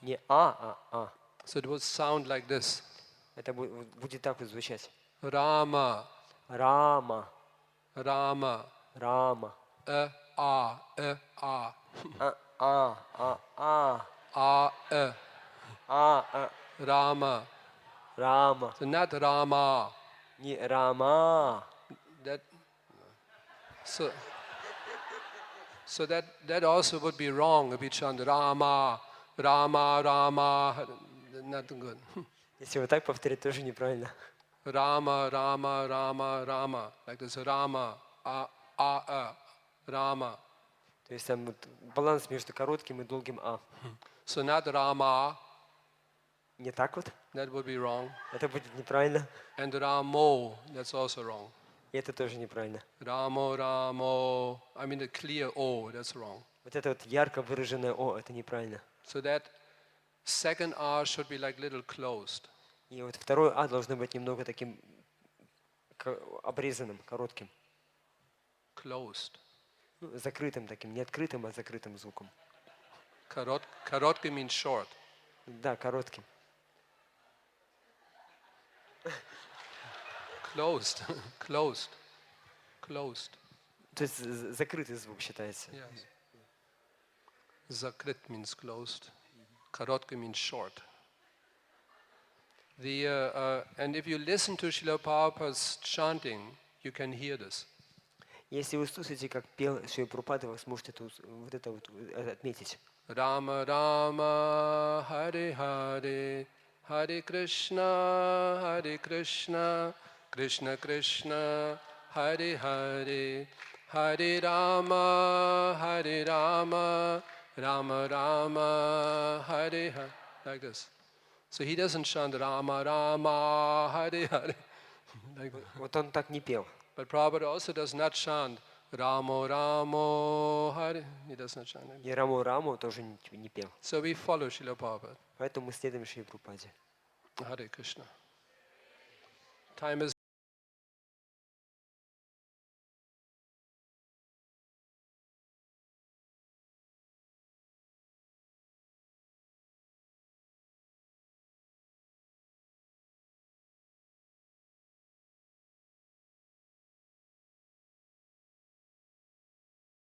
Не А, а А. So it would sound like this. Это будет так вот звучать. Rama, Рама. Rama, Рама. A. А, А, А. R, А, Rama. Рама. So not Rama. Не Рама. That. So that also would be wrong if you chant Rama, Rama, Rama. Not good. Если вот так повторить, тоже неправильно. Rama, Rama, Rama, Rama. Like this, Rama, Rama. То есть там вот баланс между коротким и долгим А. So not Rama, Не так вот. that would be wrong. Это будет неправильно. And Ramo, that's also wrong. И это тоже неправильно. Ramo, Ramo, I mean the clear O, that's wrong. Вот это вот ярко выраженное О, это неправильно. So that second R should be like little closed. И вот второе А должно быть немного таким обрезанным, коротким. Closed. Ну, закрытым таким, не открытым, а закрытым звуком. Korotkий means short. Да, коротким. Closed, closed, closed. То есть закрытый звук считается. Yes. Zakrit means closed. Korotkий means short. And if you listen to Srila Prabhupada's chanting, you can hear this. Если вы слушаете, как пел Шрила Прабхупада, вы сможете вот это отметить. Rama Rama Hare Hare Hare Krishna Krishna Krishna Hare Hare Hare Rama Rama Rama Hare Hare, like this. So he doesn't chant Rama Rama Hare Hare. Like that. Вот он так не пел. But Prabhupada also does not chant Ramo Ramo Hare. He does not chant it. И Раму тоже не пел. So we follow Srila Prabhupada. Поэтому мы следуем Шриле Прабхупаде. Hare Krishna. Time is